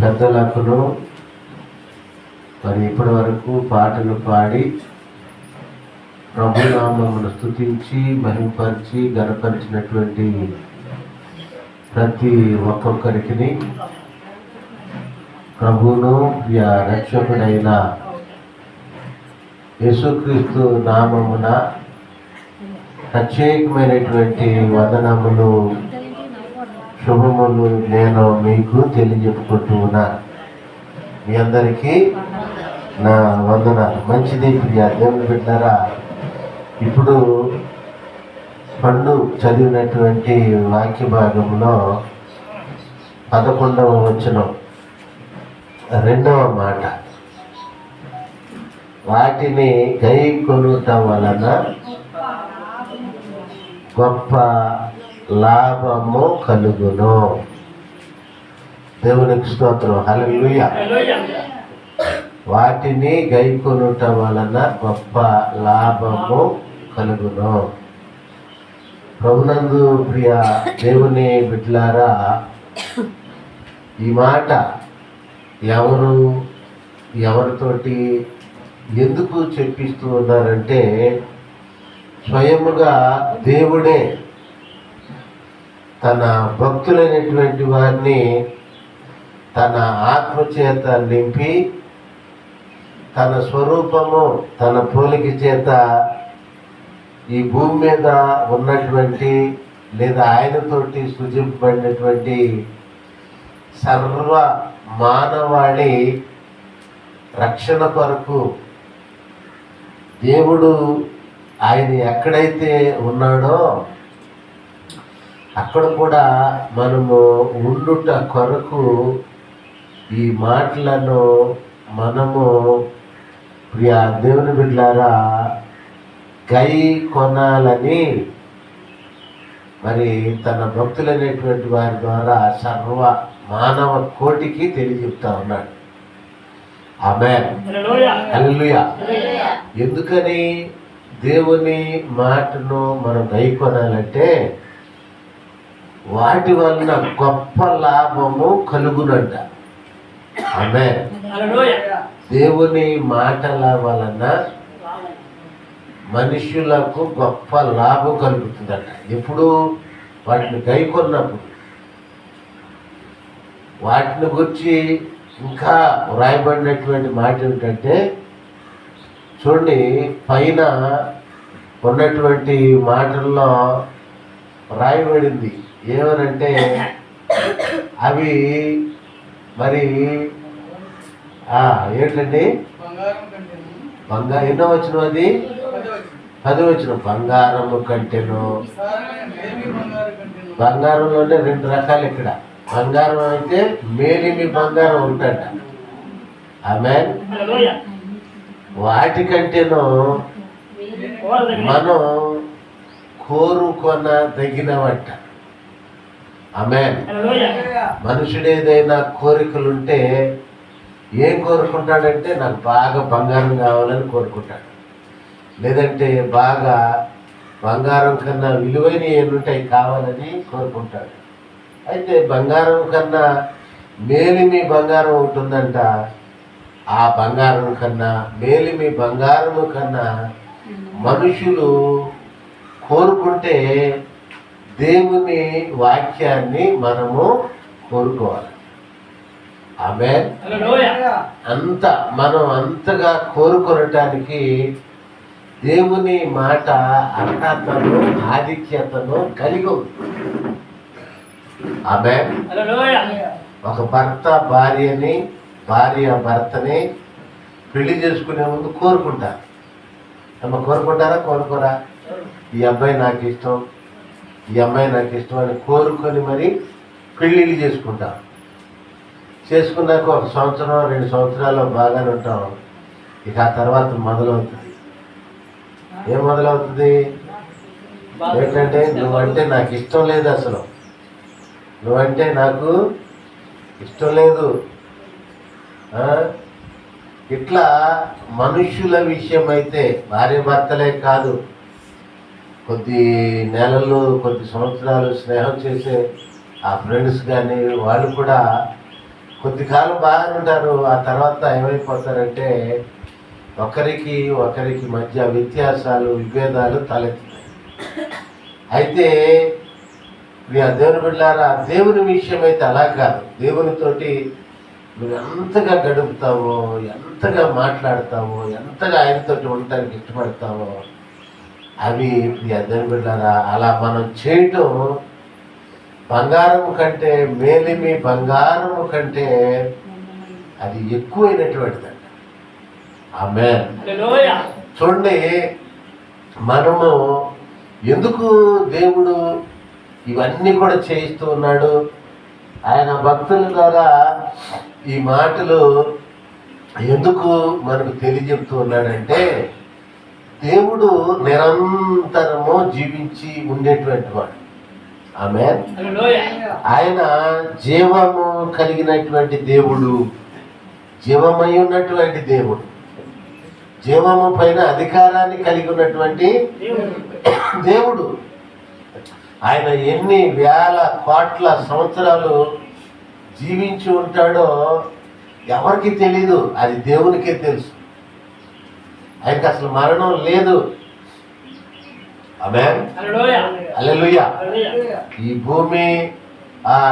పెద్దలకును మరి ఇప్పటి వరకు పాటలు పాడి ప్రభునామమును స్తుతించి మహిమపరిచి గణపరిచినటువంటి ప్రతి ఒక్కొక్కరికి ప్రభువును ప్రియ రక్షకుడైన యేసుక్రీస్తు నామమున ప్రత్యేకమైనటువంటి వదనములు శుభములు నేను మీకు తెలియజెప్పుకుంటూ ఉన్నాను. మీ అందరికీ నా వందనాలు. మంచిది ప్రియ దేవుని బిడ్డలారా, ఇప్పుడు పండు చదివినటువంటి వాక్య భాగంలో 11వ వచనం 2వ మాట, వాటిని గైకొనుట వలన గొప్ప లాభము కలుగును. దేవునికి స్తోత్రం. హల్లెలూయా. వాటిని గైకొనుట వలన గొప్ప లాభము కలుగును. ప్రభునందు ప్రియ దేవుని బిడ్డలారా, ఈ మాట ఎవరితోటి ఎందుకు చెప్పిస్తూ ఉన్నారంటే, స్వయముగా దేవుడే తన భక్తులైనటువంటి వారిని తన ఆత్మచేత నింపి తన స్వరూపము తన పోలిక చేత ఈ భూమి మీద ఉన్నటువంటి లేదా ఆయనతోటి సృజింపబడినటువంటి సర్వ మానవాళి రక్షణ కొరకు దేవుడు ఆయన ఎక్కడైతే ఉన్నాడో అక్కడ కూడా మనము ఉండుట కొరకు ఈ మాటలను మనము ప్రియ దేవుని బిడ్డలారా గై కొనాలని మరి తన భక్తులైనటువంటి వారి ద్వారా సర్వ మానవ కోటికి తెలియజెప్తా ఉన్నాడు. ఆమేన్. హల్లెలూయా. ఎందుకని దేవుని మాటను మనం గై కొనాలంటే వాటి వలన గొప్ప లాభము కలుగునంట. ఆమేన్. దేవుని మాటల వలన మనుషులకు గొప్ప లాభం కలుగుతుందట. ఎప్పుడు వాటిని గైకొన్నప్పుడు. వాటిని గురించి ఇంకా వ్రాయబడినటువంటి మాట ఏమిటంటే, చూడండి పైన ఉన్నటువంటి మాటల్లో వ్రాయబడింది ఏమనంటే, అవి మరి ఏంటండి ఎన్నో వచ్చిన అది 10 వచ్చిన బంగారము కంటేను. బంగారంలోనే 2 రకాలు. ఇక్కడ బంగారం అయితే మేలిమి బంగారం ఉంటట. ఆమేన్. వాటికంటేను మనం కోరుకొనదగినవట. ఆమేన్. మనుషుడు ఏదైనా కోరికలుంటే ఏం కోరుకుంటాడంటే, నాకు బాగా బంగారం కావాలని కోరుకుంటాడు. లేదంటే బాగా బంగారం కన్నా విలువైన ఏముంటాయి కావాలని కోరుకుంటాడు. అయితే బంగారం కన్నా మేలిమి బంగారం ఉంటుందంట. ఆ బంగారం కన్నా మేలిమి బంగారము కన్నా మనుషులు కోరుకుంటే దేవుని వాక్యాన్ని మనము కోరుకోవాలి. ఆమేన్. మనం అంతగా కోరుకొనటానికి దేవుని మాట అర్హతను ఆధిక్యతను కలిగి ఉంది. ఆమేన్. ఒక భర్త భార్య భర్తని పెళ్లి చేసుకునే ముందు కోరుకుంటారు. కోరుకుంటారా? కోరుకోరా? ఈ అబ్బాయి నాకు ఇష్టం, ఈ అమ్మాయి నాకు ఇష్టం అని కోరుకొని మరి పెళ్ళిళ్ళు చేసుకుంటాం. చేసుకున్నాక 1 సంవత్సరం 2 సంవత్సరాలు బాగానే ఉంటాం. ఇక ఆ తర్వాత మొదలవుతుంది. ఏం మొదలవుతుంది? ఏంటంటే, నువ్వంటే నాకు ఇష్టం లేదు, అసలు నువ్వంటే నాకు ఇష్టం లేదు. ఇట్లా మనుష్యుల విషయం అయితే భార్య భర్తలే కాదు, కొద్ది నెలలు కొద్ది సంవత్సరాలు స్నేహం చేసే ఆ ఫ్రెండ్స్ కానీ వాళ్ళు కూడా కొద్ది కాలం బాగానే ఉంటారు, ఆ తర్వాత ఏమైపోతారంటే ఒకరికి మధ్య వ్యత్యాసాలు, విభేదాలు తలెత్తుతాయి. అయితే దేవుని బిడ్డలారా, దేవుని విషయం అయితే అలా కాదు. దేవునితోటి నువ్వు ఎంతగా గడుపుతావో, ఎంతగా మాట్లాడతావో, ఎంతగా ఆయనతోటి ఉండటానికి ఇష్టపడతావో, అవి దేవుని బిడ్డలారా అలా మనం చేయటం బంగారము కంటే, మేలిమి బంగారము కంటే అది ఎక్కువైనటువంటిదండి. ఆమేన్. చూడండి, మనము ఎందుకు దేవుడు ఇవన్నీ కూడా చేయిస్తూ ఉన్నాడు, ఆయన భక్తుల ద్వారా ఈ మాటలు ఎందుకు మనకు తెలియజెప్తూ ఉన్నాడంటే, దేవుడు నిరంతరము జీవించి ఉండేటువంటి వాడు. ఆమేన్. ఆయన జీవము కలిగినటువంటి దేవుడు, జీవమై ఉన్నటువంటి దేవుడు, జీవము పైన అధికారాన్ని కలిగి ఉన్నటువంటి దేవుడు. ఆయన ఎన్ని వేల కోట్ల సంవత్సరాలు జీవించి ఉంటాడో ఎవరికి తెలీదు, అది దేవునికే తెలుసు. ఆయనకి అసలు మరణం లేదు. ఆమేన్. హల్లెలూయా. ఈ భూమి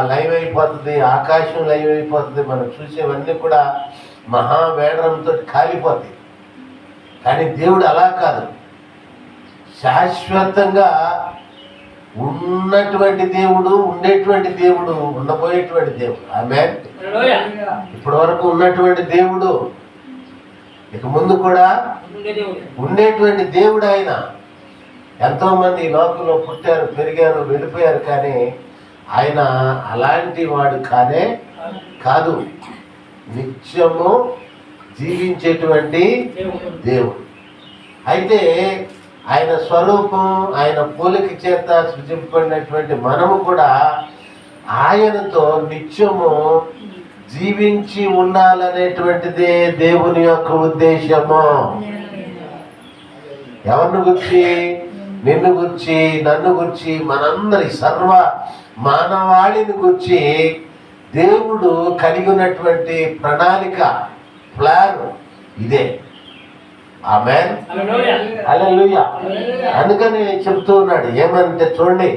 లైవ్ అయిపోతుంది, ఆకాశం లైవ్ అయిపోతుంది, మనం చూసేవన్నీ కూడా మహావేడంతో కాలిపోతాయి. కానీ దేవుడు అలా కాదు, శాశ్వతంగా ఉన్నటువంటి దేవుడు, ఉండేటువంటి దేవుడు, ఉండబోయేటువంటి దేవుడు. ఆమేన్. ఇప్పటి వరకు ఉన్నటువంటి దేవుడు, ఇక ముందు కూడా ఉండేటువంటి దేవుడు ఆయన. ఎంతో మంది ఈ లోకంలో పుట్టారు, పెరిగారు, వెళ్ళిపోయారు, కానీ ఆయన అలాంటి వాడు కాదు. నిత్యము జీవించేటువంటి దేవుడు. అయితే ఆయన స్వరూపం, ఆయన పోలిక చేత సృజింపబడినటువంటి మనము కూడా ఆయనతో నిత్యము జీవించి ఉండాలనేటువంటిదే దేవుని యొక్క ఉద్దేశము. ఎవరిని గురించి? నిన్ను గురించి, నన్ను గురించి, మనందరి సర్వ మానవాళిని గురించి దేవుడు కలిగి ఉన్నటువంటి ప్రణాళిక, ప్లాన్ ఇదే. ఆమేన్. హల్లెలూయా. అందుకని చెప్తూ ఉన్నాడు ఏమంటే, చూడండి,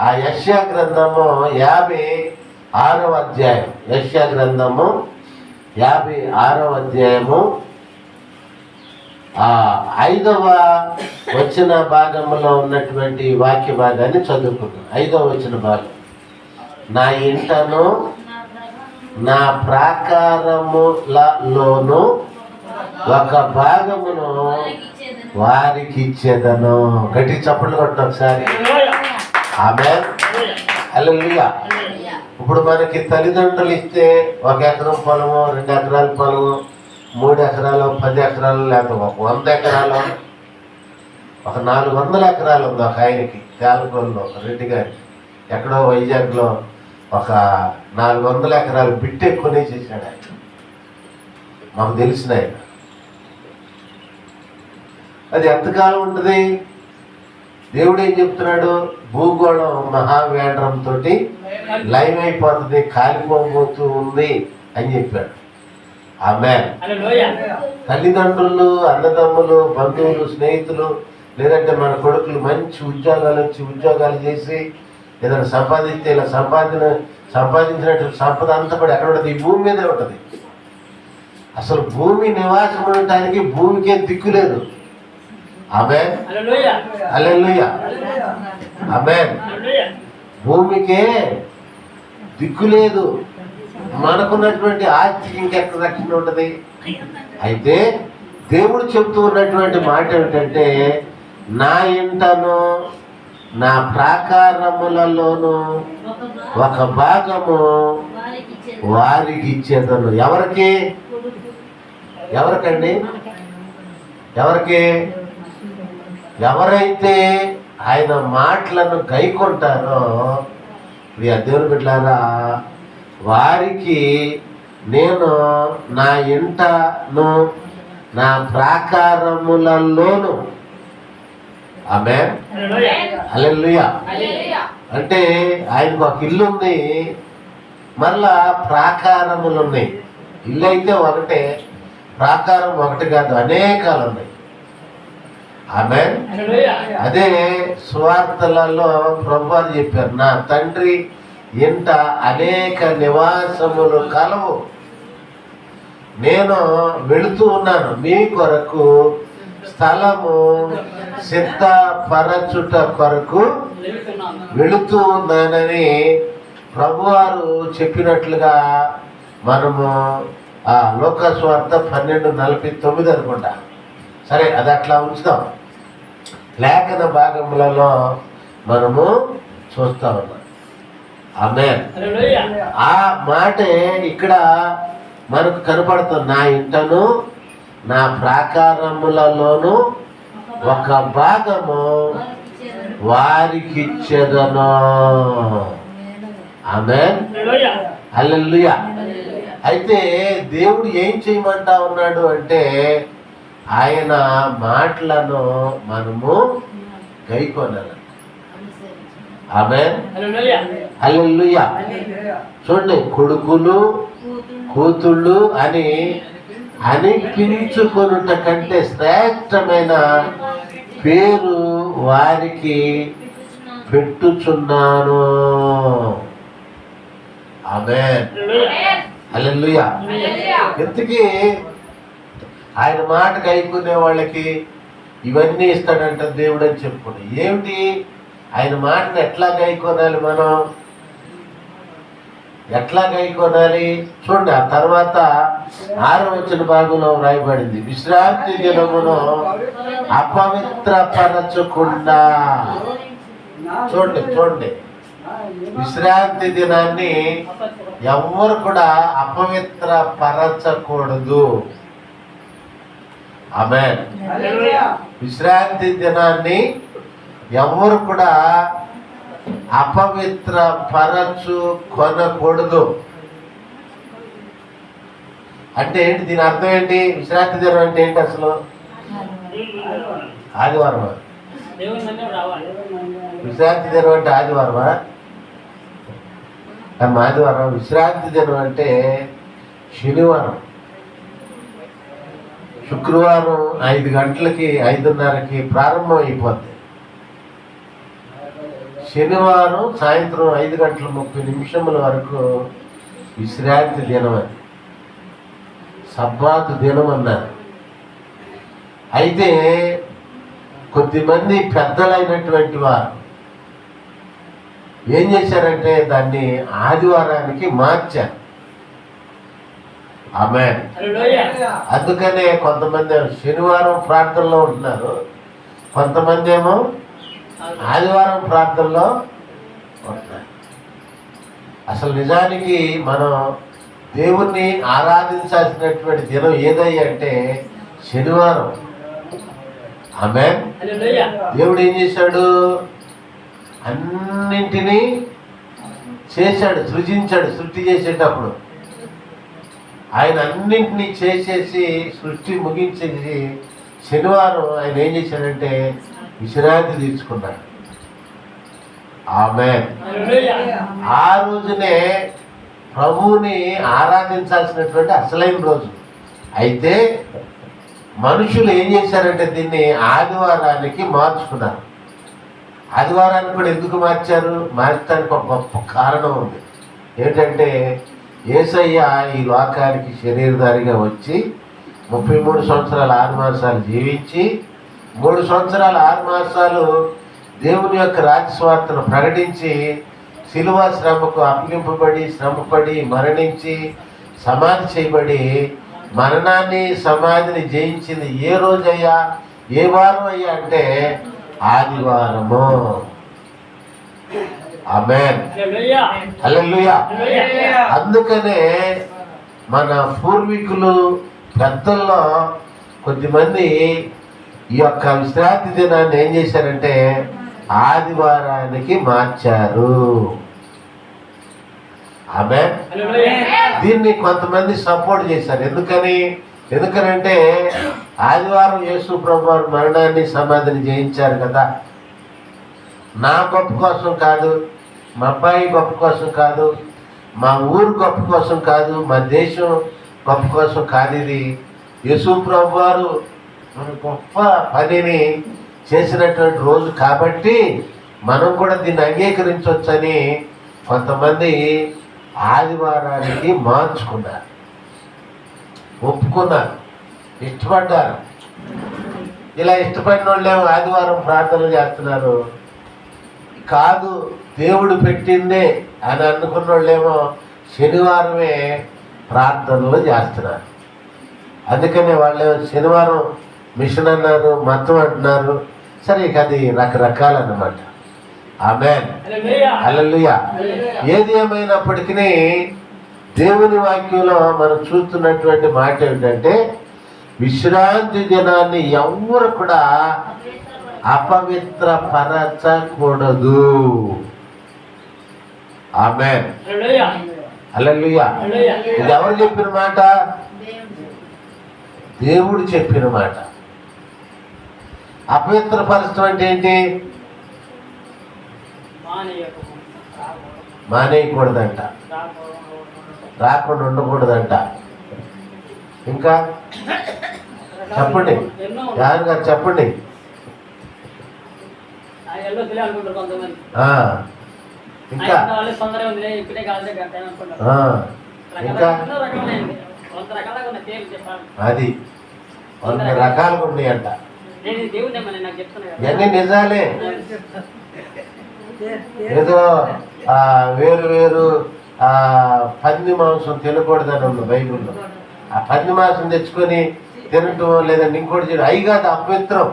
ఆ యెషయా గ్రంథము 56వ అధ్యాయం, యెషయా గ్రంథము 56వ అధ్యాయము 5వ వచన భాగంలో ఉన్నటువంటి వాక్య భాగాన్ని చదువుకుంటాం. 5వ వచన భాగం, నా ఇంటను నా ప్రాకారములలోను ఒక భాగమును వారికి ఇచ్చేదను. గట్టి చప్పట్లు కొట్టు ఒకసారి. ఆమేన్. హల్లెలూయా. ఇప్పుడు మనకి తల్లిదండ్రులు ఇస్తే 1 ఎకరం పొలము, 2 ఎకరాల పొలము, 3 ఎకరాలు, 10 ఎకరాలు, లేకపోతే 100 ఎకరాలు, ఒక 400 ఎకరాలు ఉంది ఒక ఆయనకి, తేలకొల్లో రెడ్డి గారికి. ఎక్కడో వైజాగ్లో ఒక 400 ఎకరాలు బిట్టే కొనేసేసాడు ఆయన, మాకు తెలిసిన ఆయన. అది ఎంతకాలం ఉంటుంది? దేవుడు ఏం చెప్తున్నాడు? భూగోళం మహావేంద్రంతో లైవ్ అయిపోతుంది, కాలిపోబోతూ ఉంది అని చెప్పాడు. ఆమేన్. తల్లిదండ్రులు, అన్నదమ్ములు, బంధువులు, స్నేహితులు, లేదంటే మన కొడుకులు మంచి ఉద్యోగాలు వచ్చి ఉద్యోగాలు చేసి ఏదైనా సంపాదిస్తే, ఇలా సంపాదించినట్టు సంపద అంతా కూడా ఎక్కడ ఉంటుంది? ఈ భూమి మీదే ఉంటుంది. అసలు భూమి నివాసం ఉండటానికి భూమికే దిక్కు లేదు. ఆమేన్. హల్లెలూయా. ఆమేన్. భూమికే దిక్కు లేదు. మనకున్నటువంటి ఆస్తికి ఇంకెక్కడ రక్షణ ఉంటుంది? అయితే దేవుడు చెప్తూ ఉన్నటువంటి మాట ఏమిటంటే, నా ఇంటను నా ప్రాకారములలోను ఒక భాగము వారికి ఇచ్చేదను. ఎవరికండి? ఎవరైతే ఆయన మాటలను గైకొంటారో, దేవుని బిడ్డలారా, వారికి నేను నా ఇంటను నా ప్రాకారములలోను. ఆమేన్. హల్లెలూయా. అంటే ఆయనకు ఒక ఇల్లు ఉంది, మరలా ప్రాకారములు ఉన్నాయి. ఇల్లు అయితే ఒకటే, ప్రాకారం ఒకటి కాదు, అనేకాలు ఉన్నాయి. ఆమేన్. అదే సువార్తలలో ప్రభువారు చెప్పారు, నా తండ్రి ఇంట అనేక నివాసములు కలవు, నేను వెళుతూ ఉన్నాను మీ కొరకు స్థలము సిద్ధపరచుట కొరకు వెళుతూ ఉన్నానని ప్రభువారు చెప్పినట్లుగా మనము లోకాసు వార్త 12:49 అనుకుంటా. సరే, అది అట్లా ఉంచుదాం. లేఖన భాగములలో మనము చూస్తా ఉన్నాం. ఆమేన్. ఆ మాటే ఇక్కడ మనకు కనపడుతుంది. నా ఇంటను నా ప్రాకారములలోను ఒక భాగము వారికి ఇచ్చేదను. ఆమేన్. హల్లెలూయా. అయితే దేవుడు ఏం చేయమంటా ఉన్నాడు అంటే, ఆయన మాటలను మనము గైకొనాలి. ఆమేన్. హల్లెలూయా. చూడండి, కొడుకులు కూతుళ్ళు అని అనిపించుకొనుట కంటే శ్రేష్టమైన పేరు వారికి పెట్టుచున్నాను. ఆమేన్. హల్లెలూయా. ఇంతకీ ఆయన మాట కైకునే వాళ్ళకి ఇవన్నీ ఇస్తాడంట దేవుడు అని చెప్పుకుని, ఏమిటి ఆయన మాటను ఎట్లా గైకొనాలి, మనం ఎట్లా గైకొనాలి చూడండి. ఆ తర్వాత 6వ వచన భాగంలో వ్రాయబడింది, విశ్రాంతి దినమును అపవిత్రపరచకుండా. చూడండి, విశ్రాంతి దినాన్ని ఎవరు కూడా అపవిత్రపరచకూడదు. ఆమేన్. విశ్రాంతి దినాన్ని ఎవరు కూడా అపవిత్రపరచుకొనకూడదు. అంటే ఏంటి, దీని అర్థం ఏంటి? విశ్రాంతి దినం అంటే ఏంటి అసలు? ఆదివారమా? విశ్రాంతి దినం అంటే ఆదివారమా? ఆదివారం. విశ్రాంతి దినం అంటే శనివారం. శుక్రవారం 5 గంటలకి 5:30కి ప్రారంభం అయిపోద్ది. శనివారం సాయంత్రం 5:30 వరకు విశ్రాంతి దినం అని, సబ్బాతు దినం అన్నారు. అయితే కొద్దిమంది పెద్దలైనటువంటి వారు ఏం చేశారంటే దాన్ని ఆదివారానికి మార్చారు. ఆమేన్. అందుకనే కొంతమంది శనివారం ప్రార్థనలో ఉంటున్నారు, కొంతమంది ఏమో ఆదివారం ప్రార్థనలో ఉంటున్నారు. అసలు నిజానికి మనం దేవుణ్ణి ఆరాధించాల్సినటువంటి దినం ఏదయ్యా అంటే శనివారం. ఆమేన్. దేవుడు ఏం చేశాడు? అన్నింటినీ చేశాడు, సృజించాడు. సృష్టి చేసేటప్పుడు ఆయన అన్నింటినీ చేసేసి సృష్టి ముగించేసి శనివారం ఆయన ఏం చేశాడంటే విశ్రాంతి తీసుకున్నాడు. ఆమేన్. ఆ రోజునే ప్రభువుని ఆరాధించాల్సినటువంటి అసలైన రోజు. అయితే మనుషులు ఏం చేశారంటే దీన్ని ఆదివారానికి మార్చుకున్నారు. ఆదివారాన్ని కూడా ఎందుకు మార్చారు? మార్చడానికి ఒక గొప్ప కారణం ఉంది. ఏంటంటే యేసయ్య ఈ లోకానికి శరీరధారిగా వచ్చి 33 సంవత్సరాలు 6 మాసాలు జీవించి 3 సంవత్సరాలు 6 మాసాలు దేవుని యొక్క రాజ్యస్వార్తను ప్రకటించి శిలువ శ్రమకు అప్పగింపబడి శ్రమపడి మరణించి సమాధి చేయబడి మరణాన్ని సమాధిని జయించింది ఏ రోజయ్యా, ఏ వారం అయ్యా అంటే ఆదివారము. ఆమేన్. హల్లెలూయా. అందుకనే మన పూర్వీకులు పెద్దల్లో కొద్దిమంది ఈ యొక్క విశ్రాంతి దినాన్ని ఏం చేశారంటే ఆదివారానికి మార్చారు. ఆమేన్. దీన్ని కొంతమంది సపోర్ట్ చేశారు. ఎందుకనంటే ఆదివారం యేసు ప్రభువారు మరణాన్ని సమాధిని జయించారు కదా, నా గొప్ప కోసం కాదు, మా అబ్బాయి గొప్ప కోసం కాదు, మా ఊరు గొప్ప కోసం కాదు, మా దేశం గొప్ప కోసం కాదు. ఇది యేసు ప్రభు వారు మన గొప్ప పనిని చేసినటువంటి రోజు కాబట్టి మనం కూడా దీన్ని అంగీకరించవచ్చని కొంతమంది ఆదివారానికి మార్చుకున్నారు, ఒప్పుకున్నారు, ఇష్టపడ్డారు. ఇలా ఇష్టపడిన వాళ్ళేమో ఆదివారం ప్రార్థనలు చేస్తున్నారు. కాదు, దేవుడు పెట్టిందే అని అనుకున్న వాళ్ళేమో శనివారమే ప్రార్థనలు చేస్తున్నారు. అందుకనే వాళ్ళు శనివారం మిషన్ అన్నారు, మతం అంటున్నారు. సరే, ఇక అది రకరకాలన్నమాట. ఆమేన్, హల్లెలూయా. ఏది ఏమైనప్పటికీ దేవుని వాక్యంలో మనం చూస్తున్నటువంటి మాట ఏమిటంటే, విశ్రాంతి దినాన్ని ఎవరు కూడా అపవిత్రపరచకూడదు. ఆమేన్, హల్లెలూయా. ఇది ఎవరు చెప్పిన మాట? దేవుడు చెప్పిన మాట. అపవిత్రపరచడం అంటే ఏంటి? మానేయకూడదంట, రాకుండా ఉండకూడదంట. ఇంకా చెప్పండి, జాన్ గారు చెప్పండి. ఇంకా ఇంకా అది కొన్ని రకాలుగా ఉన్నాయంట. ఇవన్నీ నిజాలే. ఏదో వేరు వేరు పంది మాంసం తినకూడదని ఉంది బైబిల్లో. ఆ పంది మాంసం తెచ్చుకొని తినటం లేదంటే ఇంకోటి చేయడం, అవి కాదు అపవిత్రం.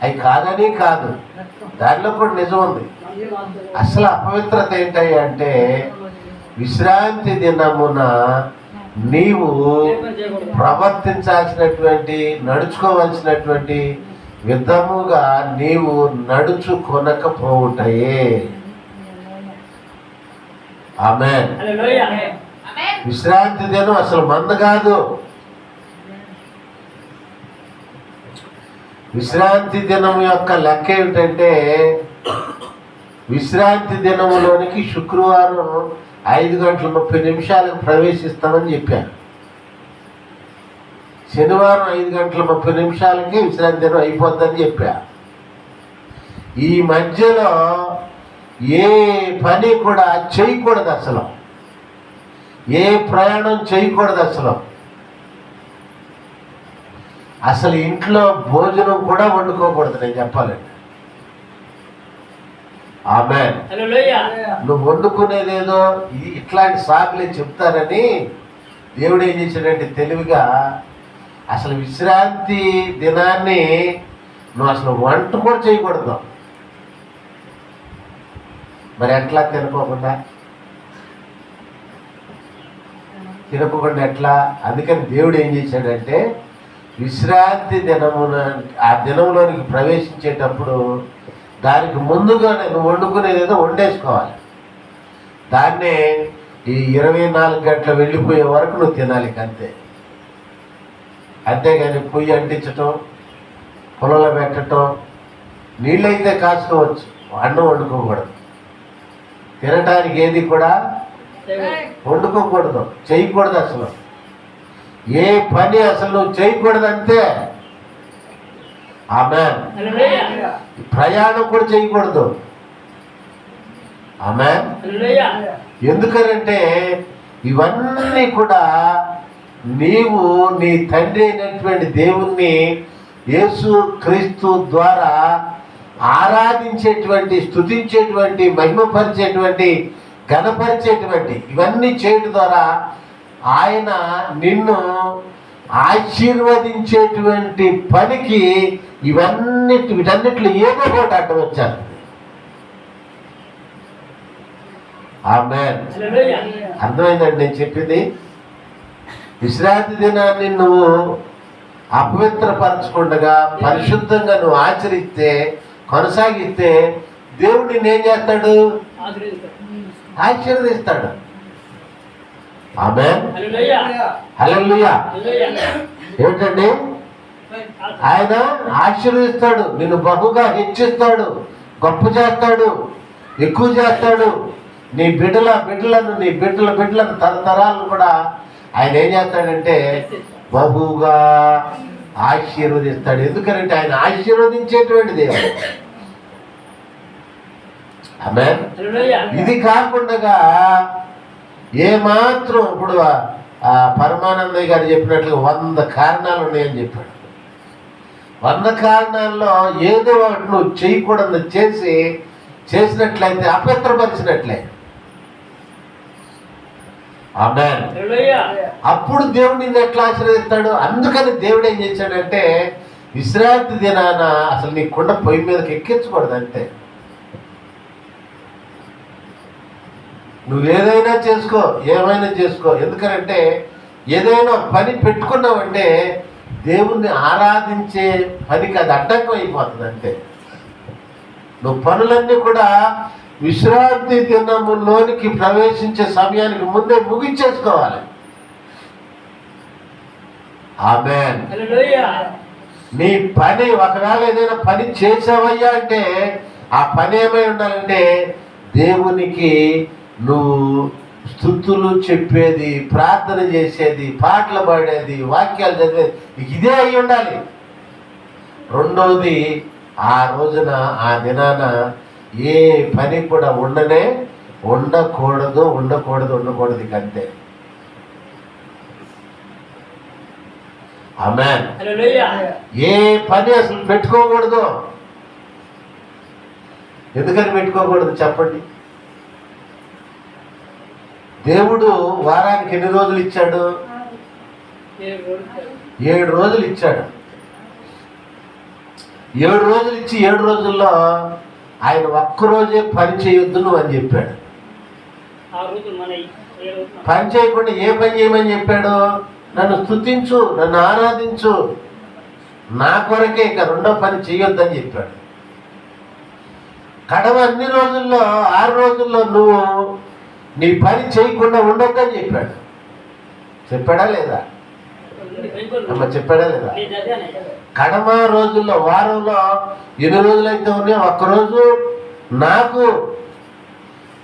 అవి కాదని కాదు, దానిలో కూడా నిజం ఉంది. అసలు అపవిత్రత ఏంటి అంటే, విశ్రాంతి దినమున నీవు ప్రవర్తించాల్సినటువంటి, నడుచుకోవాల్సినటువంటి విధముగా నీవు నడుచుకొనకపోవుటయే. ఆమేన్. విశ్రాంతి దినం అసలు మంద కాదు. విశ్రాంతి దినం యొక్క లెక్క ఏమిటంటే, విశ్రాంతి దినములోనికి శుక్రవారం 5:30 ప్రవేశిస్తామని చెప్పారు. శనివారం 5:30 విశ్రాంతి దినం అయిపోద్దని చెప్పారు. ఈ మధ్యలో ఏ పని కూడా చేయకూడదు, అసలు ఏ ప్రయాణం చేయకూడదు. అసలు ఇంట్లో భోజనం కూడా వండుకోకూడదు, నేను చెప్పాలండి. ఆమేన్. నువ్వు వండుకునేదేదో ఇట్లాంటి సాకులే చెప్తారని దేవుడు ఏం చేశాడంటే తెలివిగా అసలు విశ్రాంతి దినాన్ని నువ్వు అసలు వంట కూడా చేయకూడదు. మరి ఎట్లా తినకోకుండా ఎట్లా? అందుకని దేవుడు ఏం చేశాడంటే, విశ్రాంతి దినమున ఆ దినంలోనికి ప్రవేశించేటప్పుడు దానికి ముందుగానే నువ్వు వండుకునేది ఏదో వండేసుకోవాలి. దాన్నే ఈ 24 గంటలు వెళ్ళిపోయే వరకు నువ్వు తినాలి, అంతే. అంతేగాని పొయ్యి అంటించటం, పొలంలో పెట్టడం, నీళ్ళైతే కాసుకోవచ్చు, అన్నం వండుకోకూడదు. తినటానికి ఏది కూడా వండుకోకూడదు, చేయకూడదు. అసలు ఏ పని అసలు నువ్వు చేయకూడదు, అంతే. ఆమేన్. ప్రయాణం కూడా చేయకూడదు. ఆమేన్. ఎందుకనంటే ఇవన్నీ కూడా నీవు నీ తండ్రి అయినటువంటి దేవుణ్ణి యేసు క్రీస్తు ద్వారా ఆరాధించేటువంటి, స్తుతించేటువంటి, మహిమపరిచేటువంటి, ఘనపరిచేటువంటి ఇవన్నీ చేయడం ద్వారా ఆయన నిన్ను ఆశీర్వదించేటువంటి పనికి వీటన్నిట్లో ఏదో ఒకటి అడ్డం వచ్చారు. ఆమేన్. అర్థమైందండి నేను చెప్పింది? విశ్రాంతి దినాన్ని నువ్వు అపవిత్రపరచకుండా పరిశుద్ధంగా నువ్వు ఆచరిస్తే, కొనసాగిస్తే దేవుడు నిన్నేం చేస్తాడు? ఆశీర్వదిస్తాడు. ఆమేన్. హల్లెలూయా. ఏమిటండి? ఆయన ఆశీర్వదిస్తాడు, నిన్ను బహుగా హెచ్చిస్తాడు, గొప్ప చేస్తాడు, ఎక్కువ చేస్తాడు. నీ బిడ్డలను తరతరాలను కూడా ఆయన ఏం చేస్తాడంటే బహుగా ఆశీర్వదిస్తాడు. ఎందుకంటే ఆయన ఆశీర్వదించేటువంటి దేవుడు. ఆమేన్. ఇది కాకుండా ఏమాత్రం ఇప్పుడు పరమానందయ్య గారు చెప్పినట్లుగా 100 కారణాలు ఉన్నాయని చెప్పాడు. 100 కారణాల్లో ఏదో ఒకటి నువ్వు చేయకూడదు చేసినట్లయితే అపవిత్రపరిచినట్లే. ఆమేన్. అప్పుడు దేవుడు నిన్ను ఎట్లా ఆశీర్వదిస్తాడు? అందుకని దేవుడు ఏం చేశాడంటే విశ్రాంతి దినాన అసలు నీ కుండ పొయ్యి మీదకి ఎక్కించకూడదు. అంతే. నువ్వు ఏదైనా చేసుకో, ఏమైనా చేసుకో. ఎందుకంటే ఏదైనా పని పెట్టుకున్నావంటే దేవుణ్ణి ఆరాధించే పనికి అది అడ్డంకం అయిపోతుంది. అంతే. నువ్వు పనులన్నీ కూడా విశ్రాంతి దినములోనికి ప్రవేశించే సమయానికి ముందే ముగించేసుకోవాలి. ఆమేన్. నీ పని ఒకవేళ ఏదైనా పని చేసావయ్యా అంటే ఆ పని ఏమై ఉండాలంటే దేవునికి నువ్వు స్తుతులు చెప్పేది, ప్రార్థన చేసేది, పాటలు పాడేది, వాక్యాలు చదివేది, ఇదే అయి ఉండాలి. రెండోది, ఆ రోజున ఆ దినాన ఏ పని కూడా ఉండకూడదు. అంతే. ఆమేన్. ఏ పని అసలు పెట్టుకోకూడదు. ఎందుకని పెట్టుకోకూడదు చెప్పండి? దేవుడు వారానికి ఎన్ని రోజులు ఇచ్చాడు? 7 రోజులు ఇచ్చాడు. 7 రోజులు ఇచ్చి 7 రోజుల్లో ఆయన ఒక్కరోజే పని చేయొద్దు నువ్వు అని చెప్పాడు. పని చేయకుండా ఏ పని చేయమని చెప్పాడు? నన్ను స్తుతించు, నన్ను ఆరాధించు, నా కొరకే, ఇక రెండో పని చేయొద్దని చెప్పాడు. కడవ అన్ని రోజుల్లో 6 రోజుల్లో నువ్వు నీ పని చేయకుండా ఉండొద్దని చెప్పాడు. చెప్పాడా లేదా? చెప్పాడా లేదా? కడమ రోజుల్లో, వారంలో ఎన్ని రోజులైతే ఉన్నాయో ఒక్కరోజు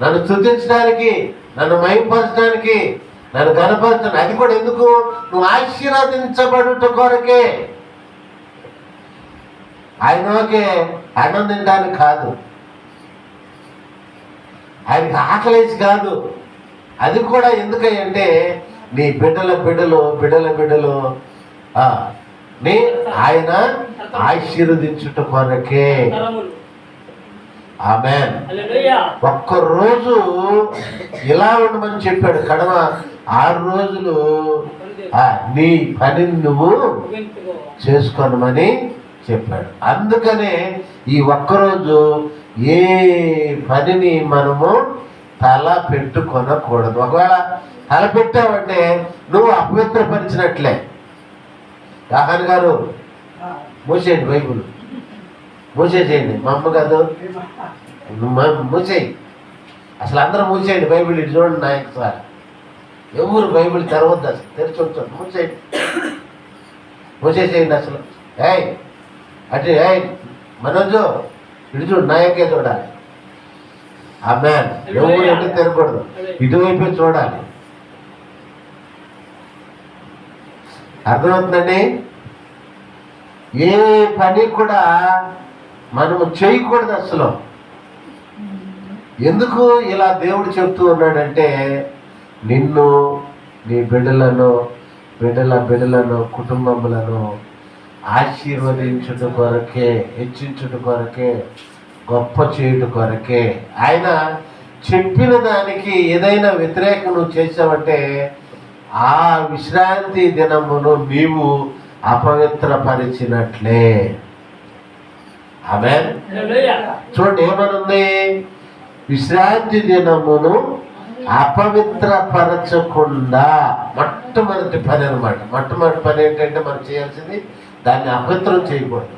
నన్ను స్తుతించడానికి, నన్ను మహిమపరచడానికి, నన్ను కనపరచడానికి. అది కూడా ఎందుకు? నువ్వు ఆశీర్వదించబడుట కొరకే. ఆయనకే అన్నం తినడానికి కాదు, ఆయనకి ఆకలేసి కాదు. అది కూడా ఎందుకంటే నీ బిడ్డలు నీ ఆయన ఆశీర్వదించుట కొరకే. ఆమేన్. ఒక్కరోజు ఇలా ఉండమని చెప్పాడు. కడమ 6 రోజులు నీ పనిని నువ్వు చేసుకోనమని చెప్పాడు. అందుకనే ఈ ఒక్కరోజు ఏ పనిని మనము తల పెట్టుకొనకూడదు. ఒకవేళ తల పెట్టావంటే నువ్వు అపవిత్రపరిచినట్లే. రాహన్ గారు మూసేయండి, బైబుల్ మూసేసేయండి. మా అమ్మ కాదు, మూసేయి. అసలు అందరూ మూసేయండి బైబిల్. ఇటు చూడండి నాయకు సార్, ఎవరు బైబిల్ తెరవద్దు, అసలు తెరిచి ఉంచండి. మూసేసేయండి అసలు. అటు మనోజు ఇటు చూడు, నాయకే చూడాలి. ఆమేన్. ఎవరు ఎటు తెరకూడదు, ఇటువైపే చూడాలి. అర్థమవుతుందండి? ఏ పని కూడా మనము చేయకూడదు అసలు. ఎందుకు ఇలా దేవుడు చెప్తూ ఉన్నాడంటే నిన్ను, నీ బిడ్డలను కుటుంబములను ఆశీర్వదించుట కొరకే, హెచ్చించుట కొరకే, గొప్ప చేయుట కొరకే. ఆయన చెప్పిన దానికి ఏదైనా వ్యతిరేకం నువ్వు చేసావంటే ఆ విశ్రాంతి దినమును నీవు అపవిత్రపరిచినట్లే. ఆమేన్. చూడండి ఏమనుంది? విశ్రాంతి దినమును అపవిత్రపరచకుండా. మొట్టమొదటి పని అనమాట. మొట్టమొదటి పని ఏంటంటే మనం చేయాల్సింది దాన్ని అపవిత్రం చేయకూడదు.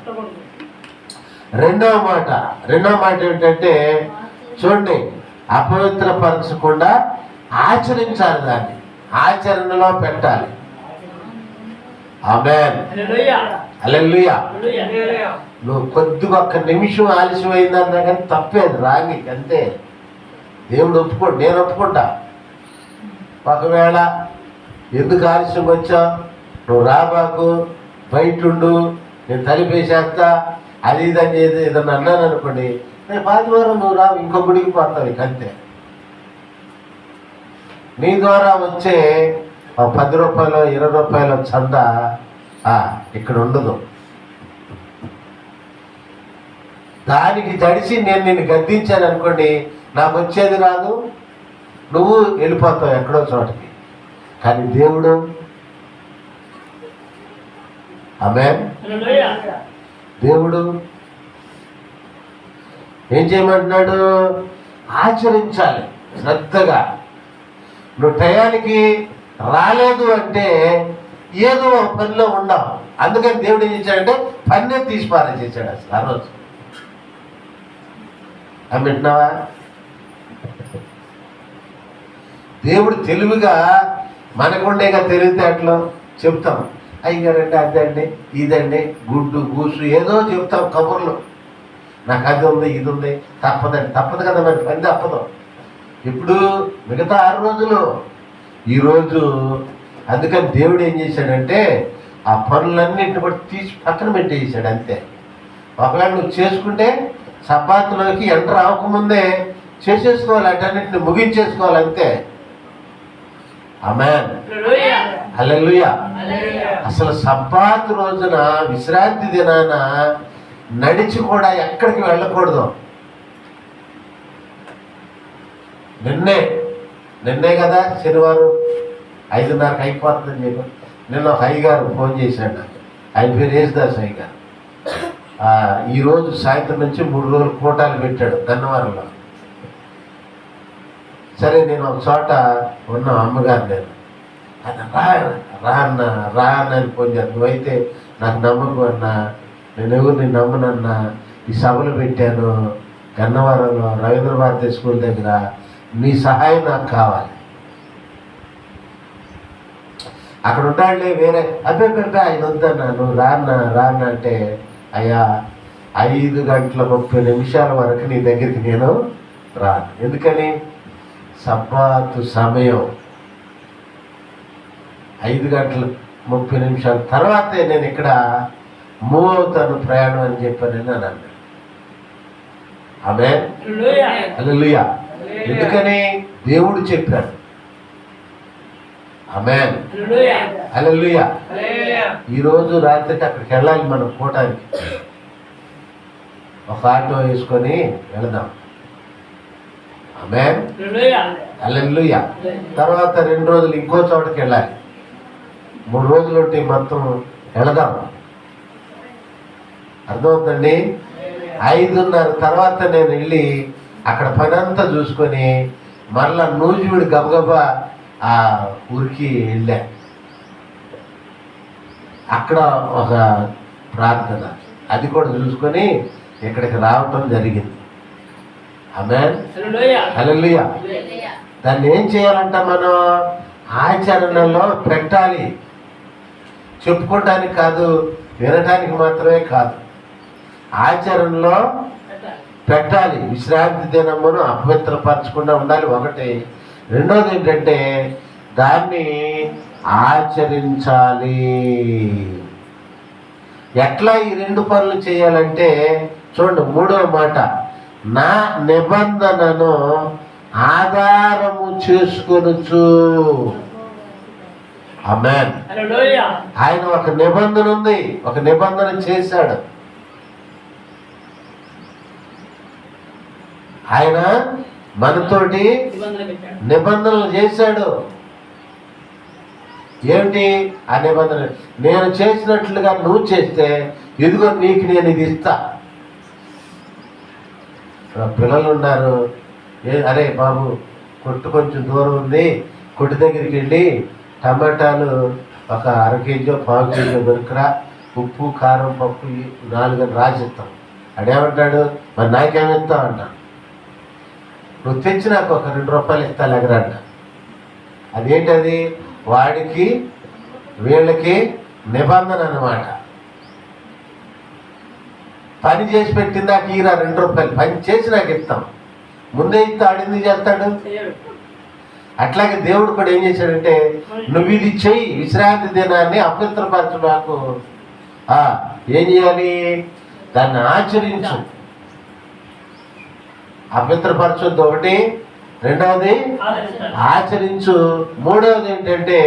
రెండవ మాట ఏంటంటే చూడండి, అపవిత్రపరచకుండా ఆచరించాలి, దాన్ని ఆచరణలో పెట్టాలి. ఆమేన్. హల్లెలూయా. నువ్వు కొద్దిగా 1 నిమిషం ఆలస్యం అయిందన్నా కానీ తప్పేది రాగి అంతే. దేవుడు ఒప్పుకోడు, నేను ఒప్పుకుంటా. ఒకవేళ ఎందుకు ఆలస్యం వచ్చావు, నువ్వు రాబాకు, బయటుండు, నేను తలిపేసేస్తా, అది ఇదని ఏదన్నా అన్నాను అనుకోండి, రేపు ఆదివారం నువ్వు రావు, ఇంకో గుడికి పోతావు. ఇక అంతే. నీ ద్వారా వచ్చే 10 రూపాయలు 20 రూపాయల చందా ఇక్కడ ఉండదు. దానికి తడిసి నేను నిన్ను గద్దించాను అనుకోండి, నాకు వచ్చేది రాదు, నువ్వు వెళ్ళిపోతావు ఎక్కడో చోటకి. కానీ దేవుడు ఆమేన్, దేవుడు ఏం చేయమంటున్నాడు? ఆచరించాలి శ్రద్ధగా. నువ్వు టయానికి రాలేదు అంటే ఏదో ఒక పనిలో ఉండవు. అందుకని దేవుడు ఏం చేశాడంటే పన్నే తీసి పారేసేసాడు అసలు ఆ రోజు. అని వింటున్నావా? దేవుడు తెలివిగా మనకుండేగా తెలివితేటలో చెప్తాం, అయ్యారండి అదండి ఇదండి గుడ్డు గూసు ఏదో చెప్తాం కబుర్లు. నాకు అది ఉంది ఇది ఉంది, తప్పదండి. తప్పదు కదా మరి, పని తప్పదు. ఇప్పుడు మిగతా 6 రోజులు ఈరోజు. అందుకని దేవుడు ఏం చేశాడంటే ఆ పనులన్నింటిని బట్టి తీసి పక్కన పెట్టేసాడు అంతే. ఒకవేళ నువ్వు చేసుకుంటే సబ్బాతులోకి ఎంటర్ అవ్వకముందే చేసేసుకోవాలి, అటన్నిటిని ముగించేసుకోవాలి అంతే. ఆమేన్, హల్లెలూయా. అసలు సబ్బాతు రోజున విశ్రాంతి దినాన నడిచి కూడా ఎక్కడికి వెళ్ళకూడదు. నిన్నే కదా శనివారం 5:30 అయిపోతుందని చెప్పి నిన్న ఒక అయ్యగారు ఫోన్ చేశాడు నాకు. ఆయన పేరు యేసుదాస్ అయ్యగారు. ఈరోజు సాయంత్రం నుంచి 3 రోజులు కూటాలు పెట్టాడు గన్నవరంలో. సరే నేను ఒక చోట ఉన్న అమ్మగారు, నేను రా అని ఫోన్ చేస్తాను. నువ్వైతే నాకు నమ్మకు అన్నా, నేను ఎవరిని నమ్మనన్నా. ఈ సభలు పెట్టాను గన్నవరంలో రవీంద్ర భారతి స్కూల్ దగ్గర, నీ సహాయం నాకు కావాలి. అక్కడ ఉంటాడులే వేరే, అబ్బే ఆయన వద్దన్నా, నువ్వు రాన్నా అంటే, అయ్యా 5:30 వరకు నీ దగ్గరికి నేను రాను. ఎందుకని? సబ్బాతు సమయం 5:30 తర్వాతే నేను ఇక్కడ మూవ్ అవుతాను ప్రయాణం అని చెప్పాను అన్నాను. ఆమేన్, హల్లెలూయా. ఎందుకని? దేవుడు చెప్పాడు. ఆమేన్, హల్లెలూయా. ఈరోజు రాత్రికి అక్కడికి వెళ్ళాలి మనం కూటానికి. ఒక ఆటో వేసుకొని వెళదాం. ఆమేన్, హల్లెలూయా. తర్వాత 2 రోజులు ఇంకో చోటకి వెళ్ళాలి. 3 రోజులు ఉంటే మొత్తం వెళదాం. అర్థమవుతుందండి? 5:30 తర్వాత నేను వెళ్ళి అక్కడ పని అంతా చూసుకొని మరలా నూజివీడు గబగబా ఆ ఊరికి వెళ్ళా. అక్కడ ఒక ప్రార్థన అది కూడా చూసుకొని ఇక్కడికి రావటం జరిగింది. ఆమేన్, హల్లెలూయా. దాన్ని ఏం చేయాలంట? మనం ఆచరణలో పెట్టాలి. చెప్పుకోవటానికి కాదు, వినటానికి మాత్రమే కాదు, ఆచరణలో పెట్టాలి. విశ్రాంతి దినమును అపవిత్రపరచకుండా ఉండాలి ఒకటి. రెండోది ఏంటంటే దాన్ని ఆచరించాలి. ఎట్లా ఈ 2 పనులు చేయాలంటే చూడండి, 3వ మాట, నా నిబంధనను ఆధారము చేసుకొనుచు. ఆమేన్. ఆయన ఒక నిబంధన ఉంది, ఒక నిబంధన చేశాడు. ఆయన మనతోటి నిబంధనలు చేశాడు. ఏమిటి ఆ నిబంధన? నేను చేసినట్లుగా నువ్వు చేస్తే ఇదిగో నీకు నేను ఇది ఇస్తా. పిల్లలు ఉన్నారు, అరే బాబు కొట్టు కొంచెం దూరం ఉంది, కొట్టు దగ్గరికి వెళ్ళి టమాటాలు ఒక 1/2 కేజీ 1/4 కేజీ దొరికరా, ఉప్పు కారం పప్పు 4 రాసిస్తాం. అడేమంటాడు, మరి నాకేమిస్తావు అంట. నువ్వు తెచ్చి నాకు ఒక 2 రూపాయలు ఇస్తా ఎగరంట. అదేంటది? వాడికి వీళ్ళకి నిబంధన అన్నమాట. పని చేసి పెట్టిందాక ఈరా 2 రూపాయలు, పని చేసి నాకు ఇస్తాం. ముందే ఇస్తే ఆడింది చేస్తాడు. అట్లాగే దేవుడు కూడా ఏం చేశాడంటే, నువ్వు ఇది చెయ్యి, విశ్రాంతి దినాన్ని అపవిత్రపరచు, నాకు ఏం చేయాలి, దాన్ని ఆచరించు. అపవిత్రపరచొద్దు ఒకటి, రెండవది ఆచరించు, మూడవది ఏంటంటే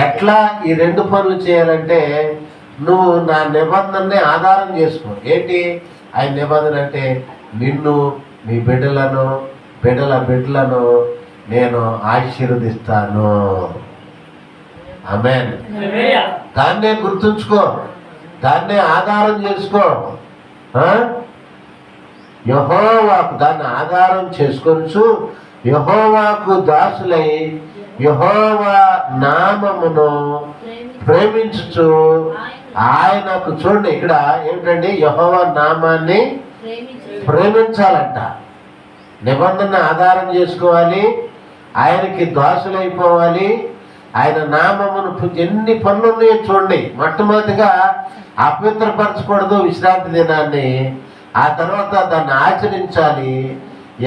ఎట్లా ఈ 2 పనులు చేయాలంటే నువ్వు నా నిబంధనని ఆధారం చేసుకో. ఏంటి ఆయన నిబంధన అంటే, నిన్ను నీ బిడ్డలను బిడ్డలను నేను ఆశీర్వదిస్తాను. ఆమేన్. దాన్నే గుర్తుంచుకో, దాన్నే ఆధారం చేసుకో. యెహోవాకు దాన్ని ఆధారం చేసుకొనుచు యెహోవాకు దాసులై యెహోవా నామమును ప్రేమించుచు ఆయనకు, చూడండి ఇక్కడ ఏమిటండి, యెహోవా నామాన్ని ప్రేమించాలంట. నిబంధన ఆధారం చేసుకోవాలి, ఆయనకి దాసులైపోవాలి, ఆయన నామమును. ఎన్ని పనులు ఉన్నాయో చూడండి. మొట్టమొదటిగా అపవిత్రపరచకూడదు విశ్రాంతి దినాన్ని, ఆ తర్వాత దాన్ని ఆచరించాలి.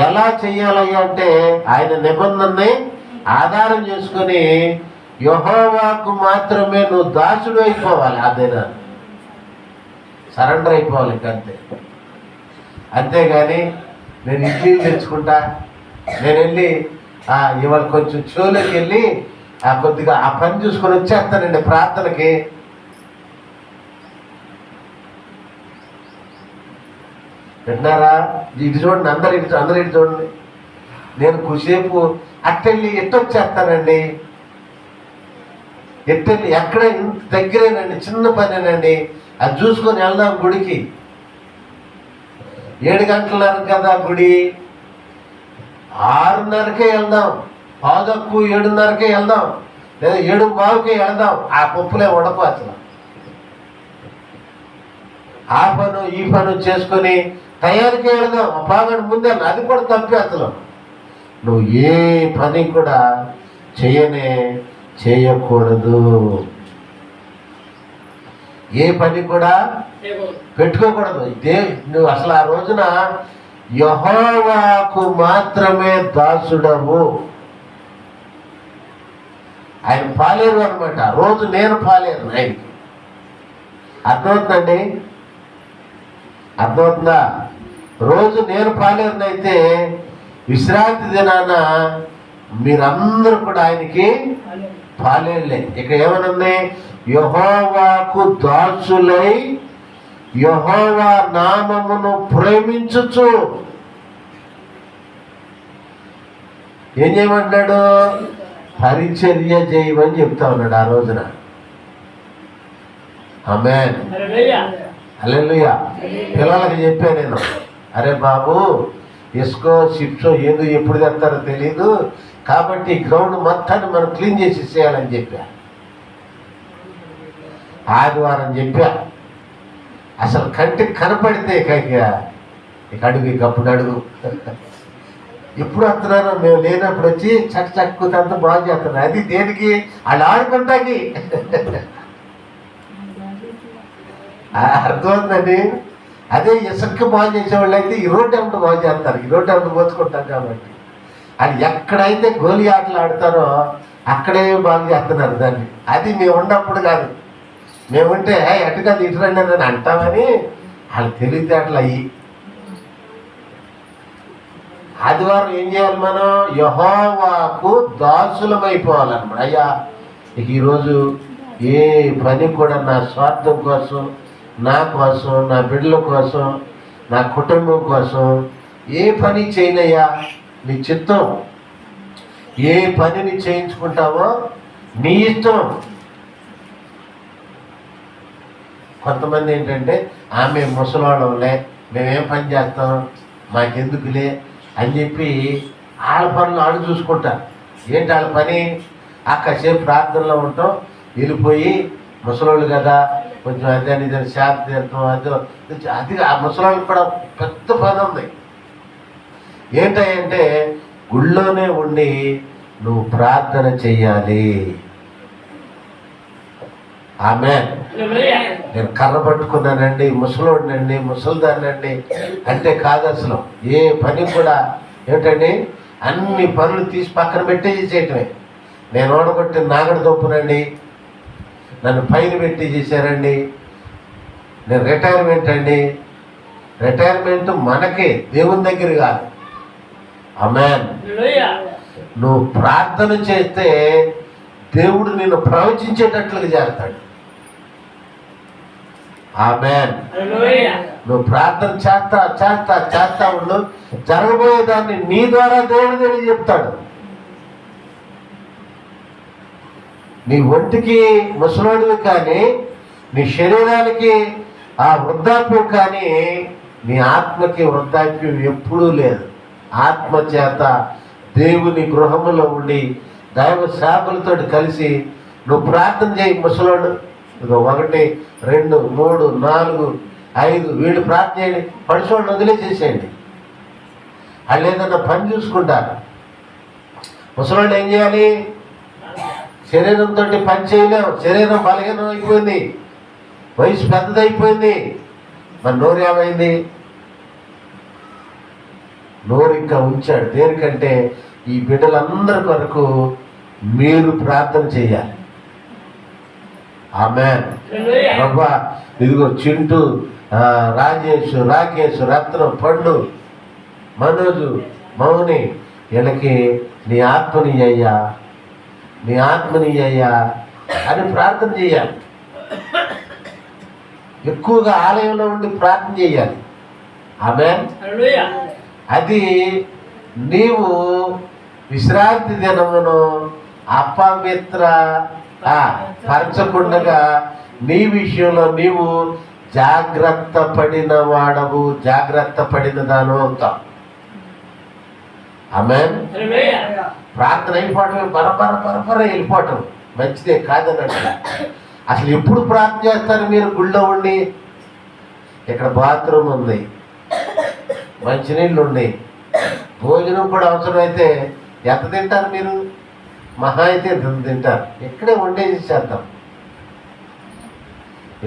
ఎలా చెయ్యాలి అంటే ఆయన నిబంధనని ఆధారం చేసుకొని యెహోవాకు మాత్రమే నువ్వు దాసుడు అయిపోవాలి. ఆ దినాన్ని సరెండర్ అయిపోవాలి, అంతే. అంతేగాని నేను ఇడ్లీ తెచ్చుకుంటా, నేను వెళ్ళి ఇవాళ కొంచెం షోలోకి వెళ్ళి కొద్దిగా ఆ పని చూసుకొని వచ్చేస్తానండి ప్రార్థనకి. విన్నారా? ఇటు చూడండి, అందరు ఇటు చూడండి. నేను కొద్దిసేపు అట్టెళ్ళి ఎట్టొచ్చేస్తానండి, ఎట్టెళ్ళి ఎక్కడ దగ్గరేనండి, చిన్న పనేనండి, అది చూసుకొని వెళ్దాం గుడికి. 7 గంటలన్నారు కదా గుడి, 6:30కే వెళ్దాం, 7:15కే వెళ్దాం, లేదా 7:15కే వెళ్దాం. ఆ పప్పులే ఉడకు అసలు. ఆ పను ఈ పను చేసుకొని తయారీకి వెళ్దాం, బాగా ముందే. అది కూడా తప్పే అసలు. నువ్వు ఏ పని కూడా చేయకూడదు, ఏ పని కూడా పెట్టుకోకూడదు. నువ్వు అసలు ఆ రోజున యెహోవాకు మాత్రమే దాసుడవు. ఆయన పాలేరు అనమాట. రోజు నేను పాలేరు ఆయనకి. అర్థమవుతుందండి? అర్థమవుతుందా? రోజు నేను పాలేరునైతే విశ్రాంతి దినాన మీరందరూ కూడా ఆయనకి పాలేరులే. ఇక్కడ ఏమనుంది? యెహోవాకు దాసులై యెహోవా నామమును ప్రేమించుచు. ఏం చేయమంటాడు? పరిచర్య చేయమని చెప్తా ఉన్నాడు ఆ రోజున. ఆమేన్. హల్లెలూయా. పిల్లలకి చెప్పా నేను, అరే బాబు, ఇస్కో షిప్సో ఏదో ఎప్పుడు తెస్తారో తెలీదు, కాబట్టి గ్రౌండ్ మొత్తాన్ని మనం క్లీన్ చేసి ఇచ్చేయాలని చెప్పా. ఆదివారం చెప్పా. అసలు కంటికి కనపడితే ఇక అడుగు, ఇక అప్పుడు అడుగు. ఎప్పుడు వస్తున్నారో మేము లేనప్పుడు వచ్చి చక్కుతంతా బాగు చేస్తున్నారు. అది దేనికి? వాళ్ళు ఆడుకుంటాకి. అర్థమవుతుందండి? అదే ఇసుక బాగు చేసేవాళ్ళు అయితే ఈ రోడ్డు ఏమిటో బాగు చేస్తారు, ఈ రోడ్డు ఏమిటో పోసుకుంటాం. కాబట్టి అది ఎక్కడైతే గోలీ ఆటలు ఆడతారో అక్కడే బాగు చేస్తున్నారు దాన్ని. అది మేము ఉన్నప్పుడు కాదు. మేముంటే ఎటు కాదు ఇటు రండి అని అంటామని వాళ్ళు తెలివితేటలు అయ్యి. ఆదివారం ఏం చేయాలి? మనం యెహోవాకు దాసులమైపోవాలన్నమాట. అయ్యా, ఈరోజు ఏ పని కూడా నా స్వార్థం కోసం, నా కోసం, నా బిడ్డల కోసం, నా కుటుంబం కోసం ఏ పని చేయనయ్యా, నీ చిత్తం. ఏ పనిని చేయించుకుంటావో నీ ఇష్టం. కొంతమంది ఏంటంటే ఆమె ముసలాళ్ళంలే, మేమేం పని చేస్తాం, మాకెందుకులే అని చెప్పి వాళ్ళ పనులు ఆడు చూసుకుంటారు. ఏంటి వాళ్ళ పని? కాసేపు ప్రార్థనలో ఉంటాం, వెళ్ళిపోయి ముసలోళ్ళు కదా కొంచెం అదే శాంతి తీర్థం అది ఆ ముసలోళ్ళకి కూడా పెద్ద పని ఉంది. ఏంటంటే గుళ్ళోనే ఉండి నువ్వు ప్రార్థన చెయ్యాలి. ఆమేన్. నేను కర్ర పట్టుకున్నానండి, ముసలోడినండి, ముసలిదాన్నండి అంటే కాదు. అసలు ఏ పని కూడా ఏంటండి? అన్ని పనులు తీసి పక్కన పెట్టేసి చేయటమే. నేను ఓడగొట్టిన నాగడ దొప్పునండి, నన్ను పైన పెట్టి చేశారండి, నేను రిటైర్మెంట్ అండి. రిటైర్మెంట్ మనకే, దేవుని దగ్గర కాదు. ఆమేన్. నువ్వు ప్రార్థన చేస్తే దేవుడు నిన్ను ప్రవచించేటట్లుగా చేస్తాడు. ఆమేన్. నువ్వు ప్రార్థన చేస్తా చేస్తా చేస్తా ఉండు, జరగబోయేదాన్ని నీ ద్వారా దేవుడు చెప్తాడు. నీ ఒంటికి ముసలోడివి కానీ, నీ శరీరానికి ఆ వృద్ధాప్యం కానీ, నీ ఆత్మకి వృద్ధాప్యం ఎప్పుడూ లేదు. ఆత్మ చేత దేవుని గృహములో ఉండి దైవ సేవకులతో కలిసి నువ్వు ప్రార్థన చేయి. ముసలోడు 1 2 3 4 5 వీళ్ళు ప్రార్థన చేయండి, పడిచోళ్ళని వదిలేసేసేయండి. వాళ్ళు ఏదన్నా పని చూసుకుంటారు. ముసలోళ్ళు ఏం చేయాలి? శరీరంతో పని చేయలేము, శరీరం బలహీనం అయిపోయింది, వయసు పెద్దదైపోయింది. మరి నోరు ఏమైంది? నోరు ఇంకా ఉంచాడు. దేనికంటే ఈ బిడ్డలందరి కొరకు మీరు ప్రార్థన చేయాలి. ఆమేన్. ప్రభా, ఇదిగో చింటూ, రాజేష్, రాకేష్, రత్నం, పండు, మనోజు, మౌని, వీళ్ళకి నీ ఆత్మని అయ్యా, నీ ఆత్మని అయ్యా అని ప్రార్థన చేయాలి. ఎక్కువగా ఆలయంలో ఉండి ప్రార్థన చేయాలి. ఆమేన్. అది నీవు విశ్రాంతి దినమును అపవిత్ర పరచకుండగా నీ విషయంలో నీవు జాగ్రత్త పడిన వాడవు, జాగ్రత్త పడిన దాను అవుతావు. ఆమేన్. ప్రార్థన అయిపోవటం, పరపర వెళ్ళిపోవటం మంచిదే కాదన్నట్టు. అసలు ఎప్పుడు ప్రార్థన చేస్తారు మీరు? గుళ్ళో ఉండి, ఇక్కడ బాత్రూమ్ ఉంది, మంచినీళ్ళు ఉన్నాయి, భోజనం కూడా అవసరమైతే ఎంత తింటారు మీరు? మహా అయితే తింటారు. ఇక్కడే వండేసి చేద్దాం.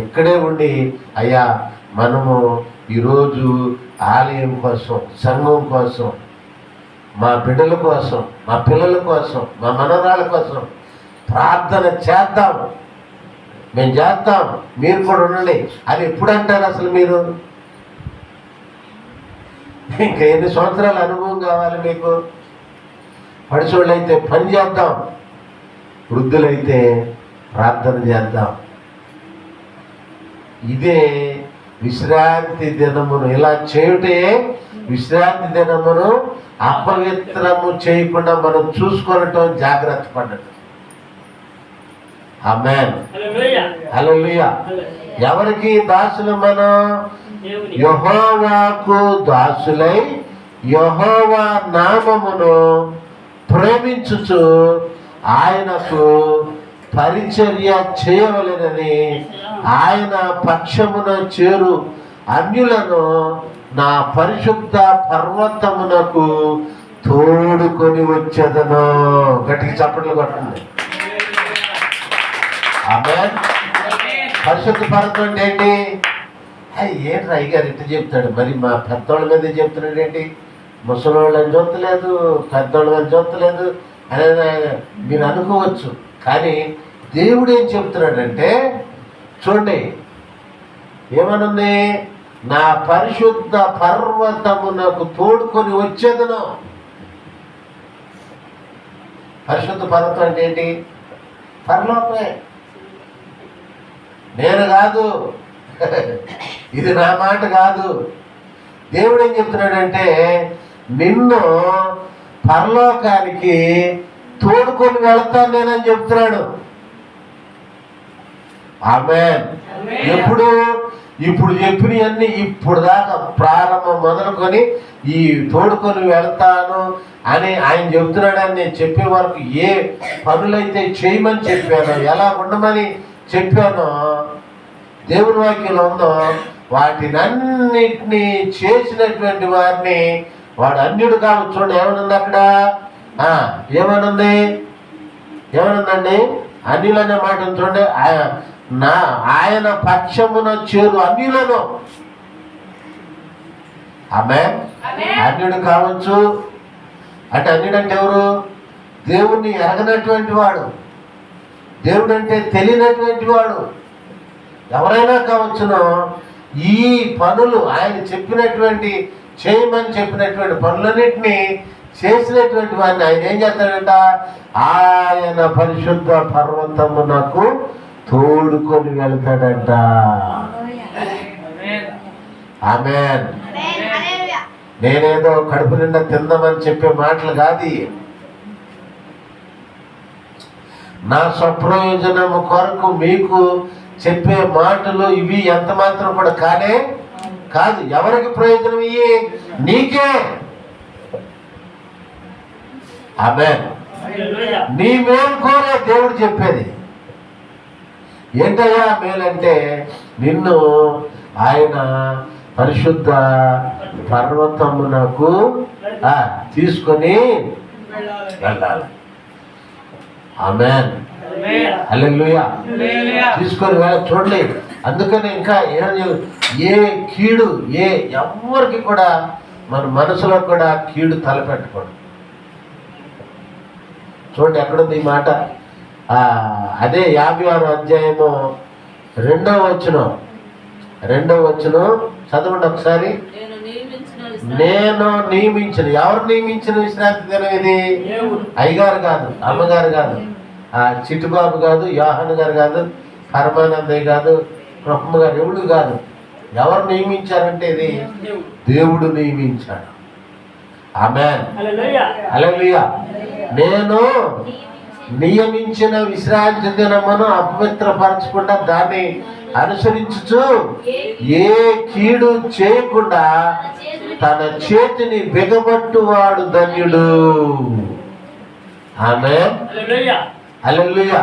ఇక్కడే ఉండి, అయ్యా మనము ఈరోజు ఆలయం కోసం, సంఘం కోసం, మా బిడ్డల కోసం, మా పిల్లల కోసం, మా మనవరాళ్ళ కోసం ప్రార్థన చేద్దాం, మేము చేస్తాం, మీరు కూడా ఉండండి అని ఎప్పుడు అంటారు అసలు మీరు? ఇంకా ఎన్ని సంవత్సరాల అనుభవం కావాలి మీకు? పడిచోళ్ళైతే పని చేద్దాం, వృద్ధులైతే ప్రార్థన చేద్దాం. ఇదే విశ్రాంతి దినమును, ఇలా చేయుటే విశ్రాంతి దినమును అపవిత్రము చేయకుండా మనం చూసుకోవటం, జాగ్రత్త పడటం. ఆమేన్. హల్లెలూయా. ఎవరికి దాసులు మనం? యెహోవాకు దాసులై యెహోవా నామమును ప్రేమించుచు ఆయనకు పరిచర్య చేయవలెనని ఆయన పక్షమున చేరు అన్యులను నా పరిశుద్ధ పర్వతమునకు తోడుకొని వచ్చేదను. గట్టికి చప్పట్లు కొట్టండి. ఆమేన్. పరిశుద్ధ పర్వతం అంటే ఏంటి? ఏంటి రాయి గారు ఇట్లా చెప్తాడు, మరి మా పెద్దోళ్ళ మీద చెప్తున్నాడు ఏంటి? ముసలోళ్ళని చూస్తలేదు, పెద్దోళ్ళని చూస్తలేదు అని మీరు అనుకోవచ్చు. కానీ దేవుడు ఏం చెప్తున్నాడంటే చూడండి, ఏమనుంది? నా పరిశుద్ధ పర్వతమునకు తోడుకొని వచ్చేదను. పరిశుద్ధ పర్వతం అంటే ఏంటి? పరలోకమే. నేను కాదు, ఇది నా మాట కాదు. దేవుడు ఏం చెప్తున్నాడంటే నిన్ను పరలోకానికి తోడుకొని వెళ్తాను నేనని చెప్తున్నాడు. ఆమేన్. ఎప్పుడు? ఇప్పుడు చెప్పినవన్నీ ఇప్పుడు దాకా ప్రారంభం మొదలుకొని ఈ తోడుకొని వెళ్తాను అని ఆయన చెబుతున్నాడని నేను చెప్పే వరకు ఏ పనులైతే చేయమని చెప్పానో, ఎలా ఉండమని చెప్పానో దేవుని వాక్యంలో ఉందో వాటినన్నిటినీ చేసినటువంటి వారిని వాడు అన్యుడు కావచ్చు. చూడండి ఏమనుంది అక్కడ? ఏమనుంది? ఏమనుందండి? అన్యులు అనే మాట చూడండి. ఆయన పక్షమున చేరు అన్యులను. ఆమేన్. అన్యుడు కావచ్చు, అంటే అన్యుడంటే ఎవరు? దేవుణ్ణి ఎరగనటువంటి వాడు, దేవుడు అంటే తెలియనటువంటి వాడు. ఎవరైనా కావచ్చును. ఈ పనులు ఆయన చెప్పినటువంటి చేయమని చెప్పినటువంటి పనులన్నింటినీ చేసినటువంటి వాడిని ఆయన ఏం చేస్తాడంట? ఆయన పరిశుద్ధ పర్వతమునకు తోడుకొని వెళ్తాడంట. ఆమేన్. నేనేదో కడుపు నిండా తిందామని చెప్పే మాటలు కాదు. నా స్వప్రయోజనము కొరకు మీకు చెప్పే మాటలు ఇవి ఎంత మాత్రం కూడా కానే కాదు. ఎవరికి ప్రయోజనం? ఇవి నీకే. ఆమేన్. నీ మేలు కోరే దేవుడు చెప్పేది ఏంటయ్యా మేలంటే, నిన్ను ఆయన పరిశుద్ధ పర్వతమునకు తీసుకొని వెళ్ళాలి. ఆమేన్. హల్లెలూయా. తీసుకొని చూడలే. అందుకని ఇంకా ఏ కీడు ఎవరికి కూడా మన మనసులో కూడా కీడు తలపెట్టకూడదు. చూడండి ఎక్కడుంది ఈ మాట? అదే 56వ అధ్యాయము 2వ వచనం చదవండి ఒకసారి. నేను నియమించిన. ఎవరు నియమించిన విశ్రాంతి దినం ఇది? అయ్యగారు కాదు, అమ్మగారు కాదు, చిట్టుబాబు కాదు, యోహాన్ గారు కాదు, పరమానందయ్య కాదు, కృష్ణ గారు, ఎవడు కాదు. ఎవరు నియమించారంటే ఇది దేవుడు నియమించాడు. ఆమేన్. హల్లెలూయా. నేను నియమించిన విశ్రాంతి దినమును అపవిత్రపరచకుండా దాన్ని అనుసరించుచు ఏ కీడు చేయకుండా తన చేతిని బిగబట్టువాడు ధన్యుడు. ఆమేన్. హల్లెలూయా.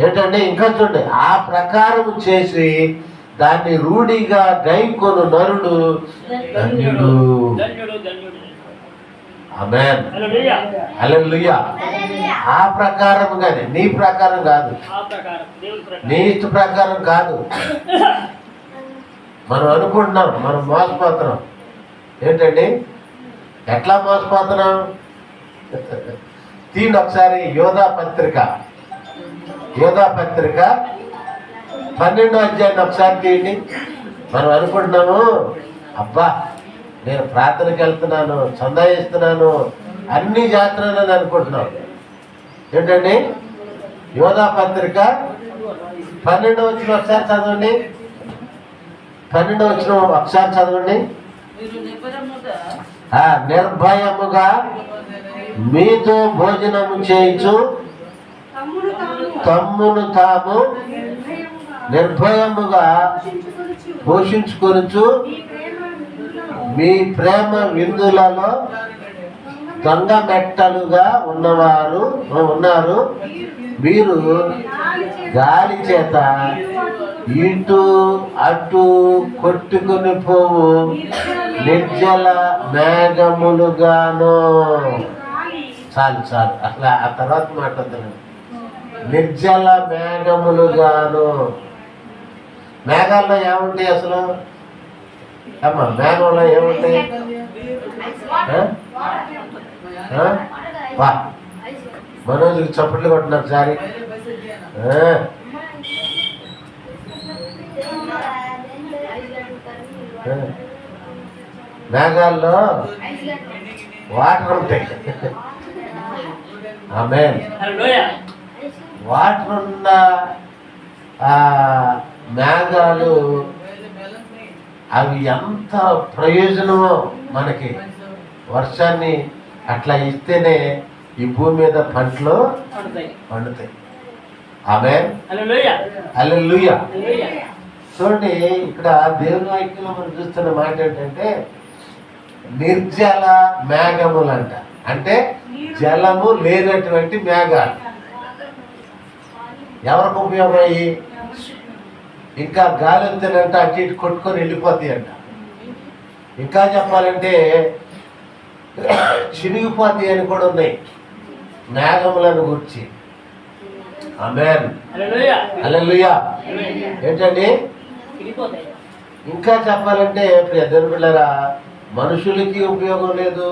ఏంటంటే ఇంకా చూడండి, ఆ ప్రకారం చేసి దాన్ని రూఢిగా గైకొను నరుడు ధన్యుడు. ఆమేన్. హల్లెలూయా. ఆ ప్రకారం కానీ నీ ప్రకారం కాదు, నీ ఇష్ట ప్రకారం కాదు. మనం అనుకుంటున్నాం, మనం మోసపోతున్నాం. ఏంటండి ఎట్లా మోసపోతున్నాం? తీయండి ఒకసారి యోధా పత్రిక 12వ అధ్యాయాన్ని ఒకసారి తీయండి. మనం అనుకుంటున్నాము, అబ్బా నేను ప్రార్థనకి వెళ్తున్నాను, చందా ఇస్తున్నాను, అన్నీ చేస్తున్నానని అనుకుంటున్నాం. ఏంటండి యోధా పత్రిక 12వ వచనం ఒకసారి చదవండి. 12వ వచనం ఒకసారి చదవండి. నిర్భయముగా మీతో భోజనము చేయించు తమ్మును తాము నిర్భయముగా పోషించుకొనుచు మీ ప్రేమ విందులలో దొంగ మెట్టలుగా ఉన్నారు. మీరు గాలి చేత ఇటు అటు కొట్టుకుని పోవు నిర్జల మేఘములుగాను. చాలు అసలు ఆ తర్వాత మాట్లాడుతున్నాను. నిర్జల మేఘములుగాను. మేఘాల్లో ఏముంటాయి అసలు? అమ్మా మేఘంలో ఏముంటాయి? మనోజ్కి చప్పట్లు కొట్టినారు సారి. మేఘాల్లో వాటర్ ఉంటాయి. ఆమేన్. వాటర్ ఉన్న మేఘాలు అవి ఎంత ప్రయోజనమో మనకి. వర్షాన్ని అట్లా ఇస్తేనే ఈ భూమి మీద పంటలు పండుతాయి. ఆమేన్. హల్లెలూయా. చూడండి ఇక్కడ దేవుని వాక్యంలో మనం చూస్తున్న మాట ఏంటంటే నిర్జల మేఘములు అంట. అంటే జలము లేనటువంటి మేఘాలు. ఎవరికి ఉపయోగమయ్యి? ఇంకా గాలి వస్తేనంట అటు ఇటు కొట్టుకొని వెళ్ళిపోతాయి అంట. ఇంకా చెప్పాలంటే చినిగిపోతాయి అని కూడా ఉన్నాయి మేఘములను గురించి. ఆమేన్. హల్లెలూయా. ఏంటండి ఇంకా చెప్పాలంటే దేవుని పిల్లరా, మనుషులకి ఉపయోగం లేదు,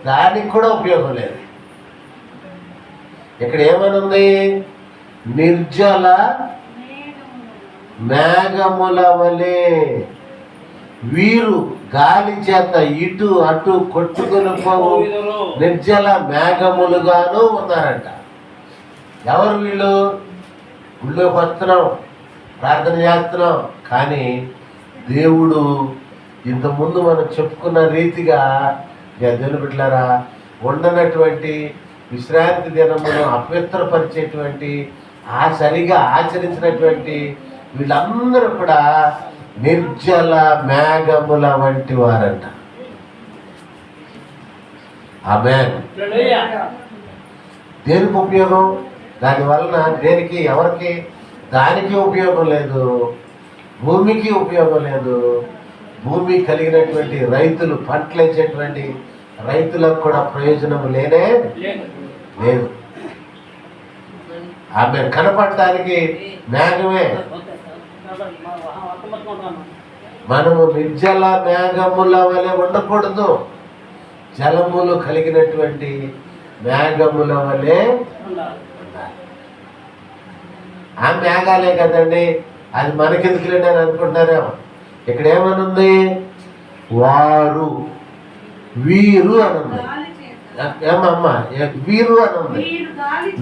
దానికి కూడా ఉపయోగం లేదు. ఇక్కడ ఏమనుంది? నిర్జల మేఘముల వలె వీరు గాలి చేత ఇటు అటు కొట్టుకొని పోవు నిర్జల మేఘములుగాను ఉన్నారంట. ఎవరు వీళ్ళు? గుళ్ళోకి వస్తున్నాం, ప్రార్థన చేస్తున్నాం, కానీ దేవుడు ఇంతకుముందు మనం చెప్పుకున్న రీతిగా దేవుని బిడ్డలారా ఉండనటువంటి విశ్రాంతి దినమును అపవిత్రపరిచేటువంటి సరిగా ఆచరించినటువంటి వీళ్ళందరూ కూడా నిర్జల మేఘముల వంటి వారంట. ఆమేన్. దేనికి ఉపయోగం? దాని వలన దేనికి, ఎవరికి? దానికి ఉపయోగం లేదు, భూమికి ఉపయోగం లేదు. భూమి కలిగినటువంటి రైతులు, పంటలు వేసేటువంటి రైతులకు కూడా ప్రయోజనం లేనే లేదు. ఆమె కనపడటానికి మేఘమే. మనము నిర్జల మేఘముల వలె ఉండకూడదు, జలములు కలిగినటువంటి మేఘముల వలె ఉండాలి. ఆ మేఘాలే కదండి, అది మనకెందుకులేండి అని అనుకుంటున్నారేమో. ఇక్కడ ఏమనుంది? వారు, వీరు అని ఉంది. ఏమమ్మా వీరు అని ఉంది.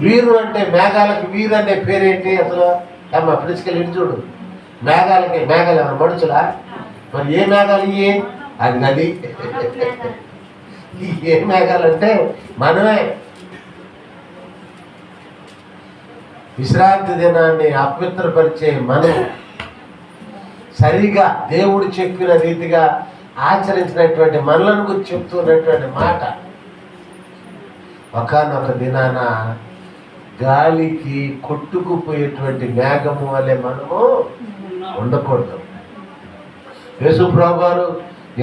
వీరు అంటే మేఘాలకు వీరు అనే పేరేంటి అసలు? ఏమ్మా పిలుచుకెళ్ళి ఇటు చూడు. మేఘాలకి, మేఘాలు ఏమన్నా మనుషులా? మరి ఏ మేఘాలు ఇవి? అది నది. ఏ మేఘాలు అంటే మనమే. విశ్రాంతి దినాన్ని అపవిత్రపరిచే మనం సరిగా దేవుడు చెప్పిన రీతిగా ఆచరించినటువంటి మనలను గురించి చెప్తున్నటువంటి మాట, ఒకానొక దినాన గాలికి కొట్టుకుపోయేటువంటి మేఘము వలె మనము ఉండకూడదు. యేసు ప్రభువారు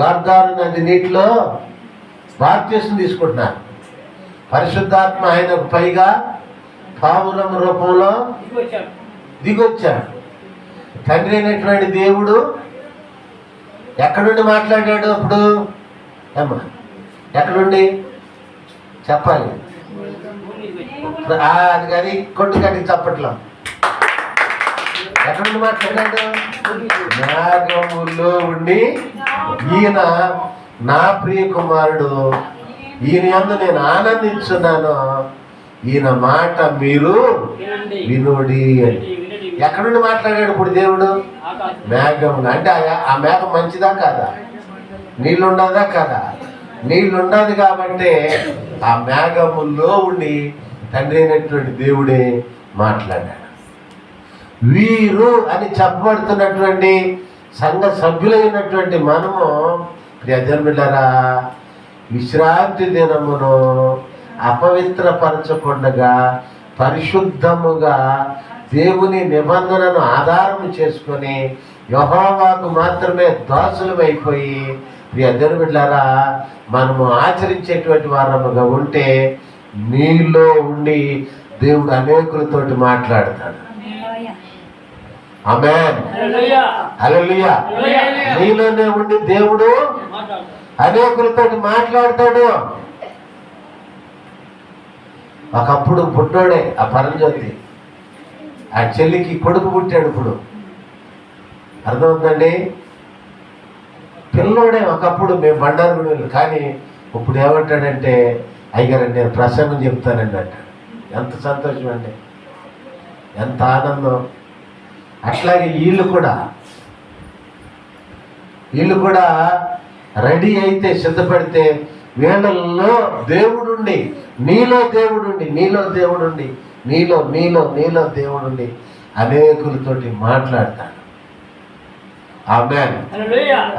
యోర్దాను నది నీటిలో బాప్తిసం తీసుకుంటున్నారు. పరిశుద్ధాత్మ ఆయనకు పైగా పావురం రూపంలో దిగొచ్చాడు. తండ్రి అయినటువంటి దేవుడు ఎక్కడుండి మాట్లాడాడు అప్పుడు? అమ్మా ఎక్కడుండి చెప్పాలి? అది కానీ కొట్టు కట్టి చప్పట్లో. ఎక్కడుండి మాట్లాడాడు? మేఘములో ఉండి, ఈయన నా ప్రియ కుమారుడు, ఈయన యందు నేను ఆనందించున్నాను, ఈయన మాట మీరు వినుడి అని. ఎక్కడుండి మాట్లాడాడు ఇప్పుడు దేవుడు? మేఘం. అంటే ఆ మేఘం మంచిదా కాదా? నీళ్ళుండదా కాదా? నీళ్ళుండదు కాబట్టి ఆ మేఘముల్లో ఉండి తండ్రి అయినటువంటి దేవుడే మాట్లాడాడు. వీరు అని చెప్పబడుతున్నటువంటి సంఘ సభ్యులైనటువంటి మనము ప్రియజనులారా విశ్రాంతి దినమును అపవిత్రపరచకుండా పరిశుద్ధముగా దేవుని నిబంధనను ఆధారం చేసుకొని యెహోవాకు మాత్రమే దాసులమైపోయి ప్రియజనులారా మనము ఆచరించేటువంటి వారముగా ఉంటే నీలో ఉండి దేవుడు అనేకులతోటి మాట్లాడతాడు. ఆమేన్. హల్లెలూయా. నీలోనే ఉండి దేవుడు అనేకులతోటి మాట్లాడతాడు. ఒకప్పుడు పుట్టోడే ఆ పరంజ్యోతి, ఆ చెల్లికి కొడుకు పుట్టాడు. ఇప్పుడు అర్థమవుతుందండి? పిల్లోడే ఒకప్పుడు మేము బండారు, కానీ ఇప్పుడు ఏమంటాడంటే అయ్యగారండి నేను ప్రసంగం చెప్తానండి అంటాడు. ఎంత సంతోషం అండి, ఎంత ఆనందం. అట్లాగే వీళ్ళు కూడా రెడీ అయితే సిద్ధపడితే వీళ్ళల్లో దేవుడుండి, నీలో దేవుడుండి, నీలో దేవుడుండి అనేకులతోటి మాట్లాడతాడు. ఆమేన్.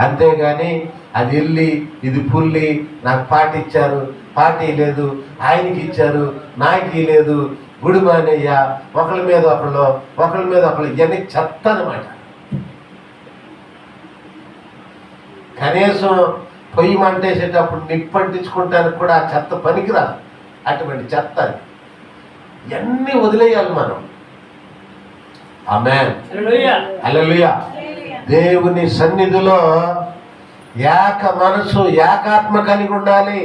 అంతేగాని అది ఇల్లి ఇది పుల్లి, నాకు పార్టీ ఇచ్చారు, పార్టీ లేదు, ఆయనకి ఇచ్చారు, నాకు లేదు, గుడి మానయ్య, ఒకళ్ళ మీద ఒకళ్ళు ఇవన్నీ చెత్త అన్నమాట. కనీసం పొయ్యి మంటేసేటప్పుడు నిప్పంటించుకుంటానికి కూడా ఆ చెత్త పనికిరాదు. అటువంటి చెత్త ఇవన్నీ వదిలేయాలి మనం. ఆమేన్. హల్లెలూయా. దేవుని సన్నిధిలో ఏక మనసు ఏకాత్మ కలిగి ఉండాలి.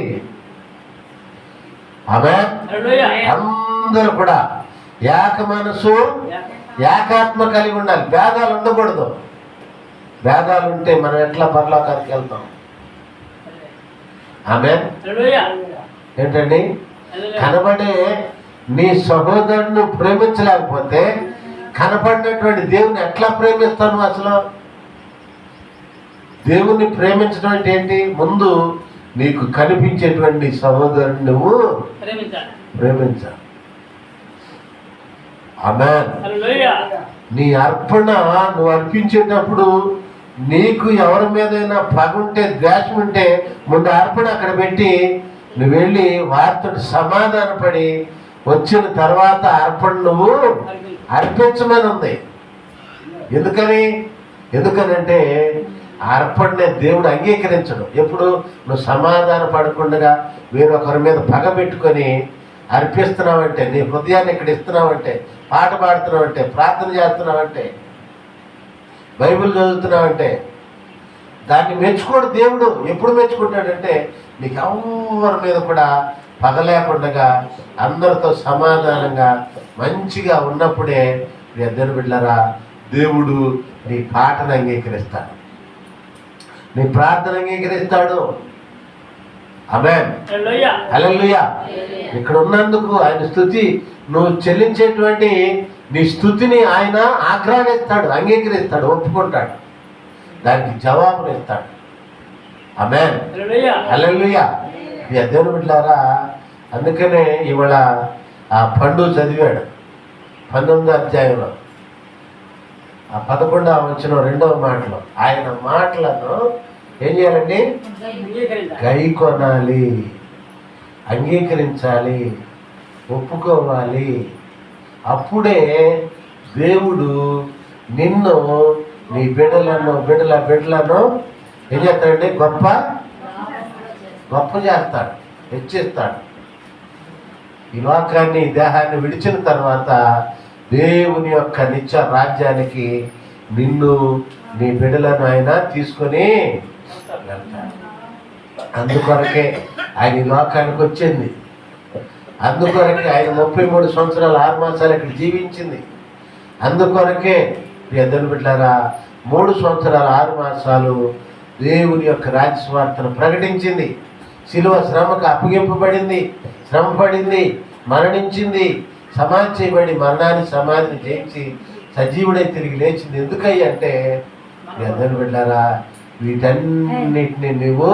ఆమేన్. అందరూ కూడా ఏక మనసు ఏకాత్మ కలిగి ఉండాలి. భేదాలు ఉండకూడదు. భేదాలు ఉంటే మనం ఎట్లా పరలోకానికి వెళ్తాం? ఆమేన్. ఏంటండి? కనబడే నీ సహోదరుని ప్రేమించలేకపోతే కనపడినటువంటి దేవుని ఎట్లా ప్రేమిస్తాను? అసలు దేవుణ్ణి ప్రేమించడం అంటే ఏంటి? ముందు నీకు కనిపించేటువంటి సహోదరుని నువ్వు ప్రేమించాలి. ఆమేన్. నీ అర్పణ నువ్వు అర్పించేటప్పుడు నీకు ఎవరి మీదైనా పగ ఉంటే, ద్వేషం ఉంటే ముందు అర్పణ అక్కడ పెట్టి నువ్వు వెళ్ళి వారితో సమాధానపడి వచ్చిన తర్వాత అర్పణ నువ్వు అర్పించమని ఉంది. ఎందుకనంటే అర్పణనే దేవుడు అంగీకరించడు. ఎప్పుడు నువ్వు సమాధాన పడకుండా వేరొకరి మీద పగ పెట్టుకొని అర్పిస్తున్నావంటే, నీ హృదయాన్ని ఇక్కడ ఇస్తున్నావంటే, పాట పాడుతున్నావంటే, ప్రార్థన చేస్తున్నావంటే, బైబిల్ చదువుతున్నావంటే దాన్ని మెచ్చుకోడు దేవుడు. ఎప్పుడు మెచ్చుకుంటాడంటే నీకు ఎవరి మీద కూడా పగ లేకుండా అందరితో సమాధానంగా మంచిగా ఉన్నప్పుడే నీ ఇద్దరు బిడ్డలారా దేవుడు నీ పాటను అంగీకరిస్తాడు, నీ ప్రార్థన అంగీకరిస్తాడు. ఆమేన్. హల్లెలూయా. ఇక్కడ ఉన్నందుకు ఆయన స్తుతి నువ్వు చెల్లించేటువంటి నీ స్తుతిని ఆయన ఆగ్రహిస్తాడు, అంగీకరిస్తాడు, ఒప్పుకుంటాడు, దానికి జవాబును ఇస్తాడు. ఆమేన్. హల్లెలూయా. ఈ దేవుని బిడ్డలారా, అందుకనే ఇవాళ ఆ పండు చదివాడు 19వ అధ్యాయంలో 11వ వచనం 2వ మాటలో. ఆయన మాటలను ఏం చేయాలండి? గైకొనాలి, అంగీకరించాలి, ఒప్పుకోవాలి. అప్పుడే దేవుడు నిన్ను నీ బిడ్డలను ఏం చేస్తాడండి? గొప్ప చేస్తాడు, హెచ్చిస్తాడు. ఈ లోకాన్ని, దేహాన్ని విడిచిన తర్వాత దేవుని యొక్క నిత్య రాజ్యానికి నిన్ను నీ బిడ్డలను ఆయన తీసుకొని వెళ్తాడు. అందుకొరకే ఆయన ఈ లోకానికి వచ్చింది. అందుకొరకే ఆయన 33 సంవత్సరాలు 6 మాసాలు ఇక్కడ జీవించింది. అందుకొరకే ఇద్దరు బిడ్డలారా 3 సంవత్సరాలు 6 మాసాలు దేవుని యొక్క రాజ్యస్వార్తను ప్రకటించింది. శిలువ శ్రమకు అప్పగింపబడింది, శ్రమ పడింది, మరణించింది, సమాధి చేయబడి మరణాన్ని సమాధిని జయించి సజీవుడై తిరిగి లేచింది. ఎందుకయ్యి అంటే ఇద్దరు బిడ్డలారా వీటన్నిటిని నువ్వు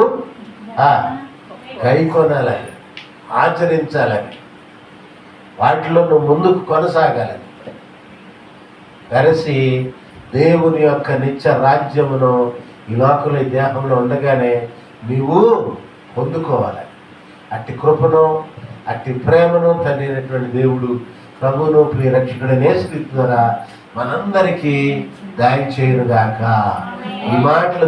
గైకొనాలని, ఆచరించాలని, వాటిలో నువ్వు ముందుకు కొనసాగాలని, వెరసి దేవుని యొక్క నిత్య రాజ్యమును ఈ లోకంలో ఈ దేహంలో ఉండగానే నీవు పొందుకోవాలి. అట్టి కృపను, అట్టి ప్రేమను తండ్రి దేవుడు ప్రభువును ప్రియ రక్షకుడైన యేసుక్రీస్తు ద్వారా మనందరికీ దయచేయునుగాక. ఈ మాటలు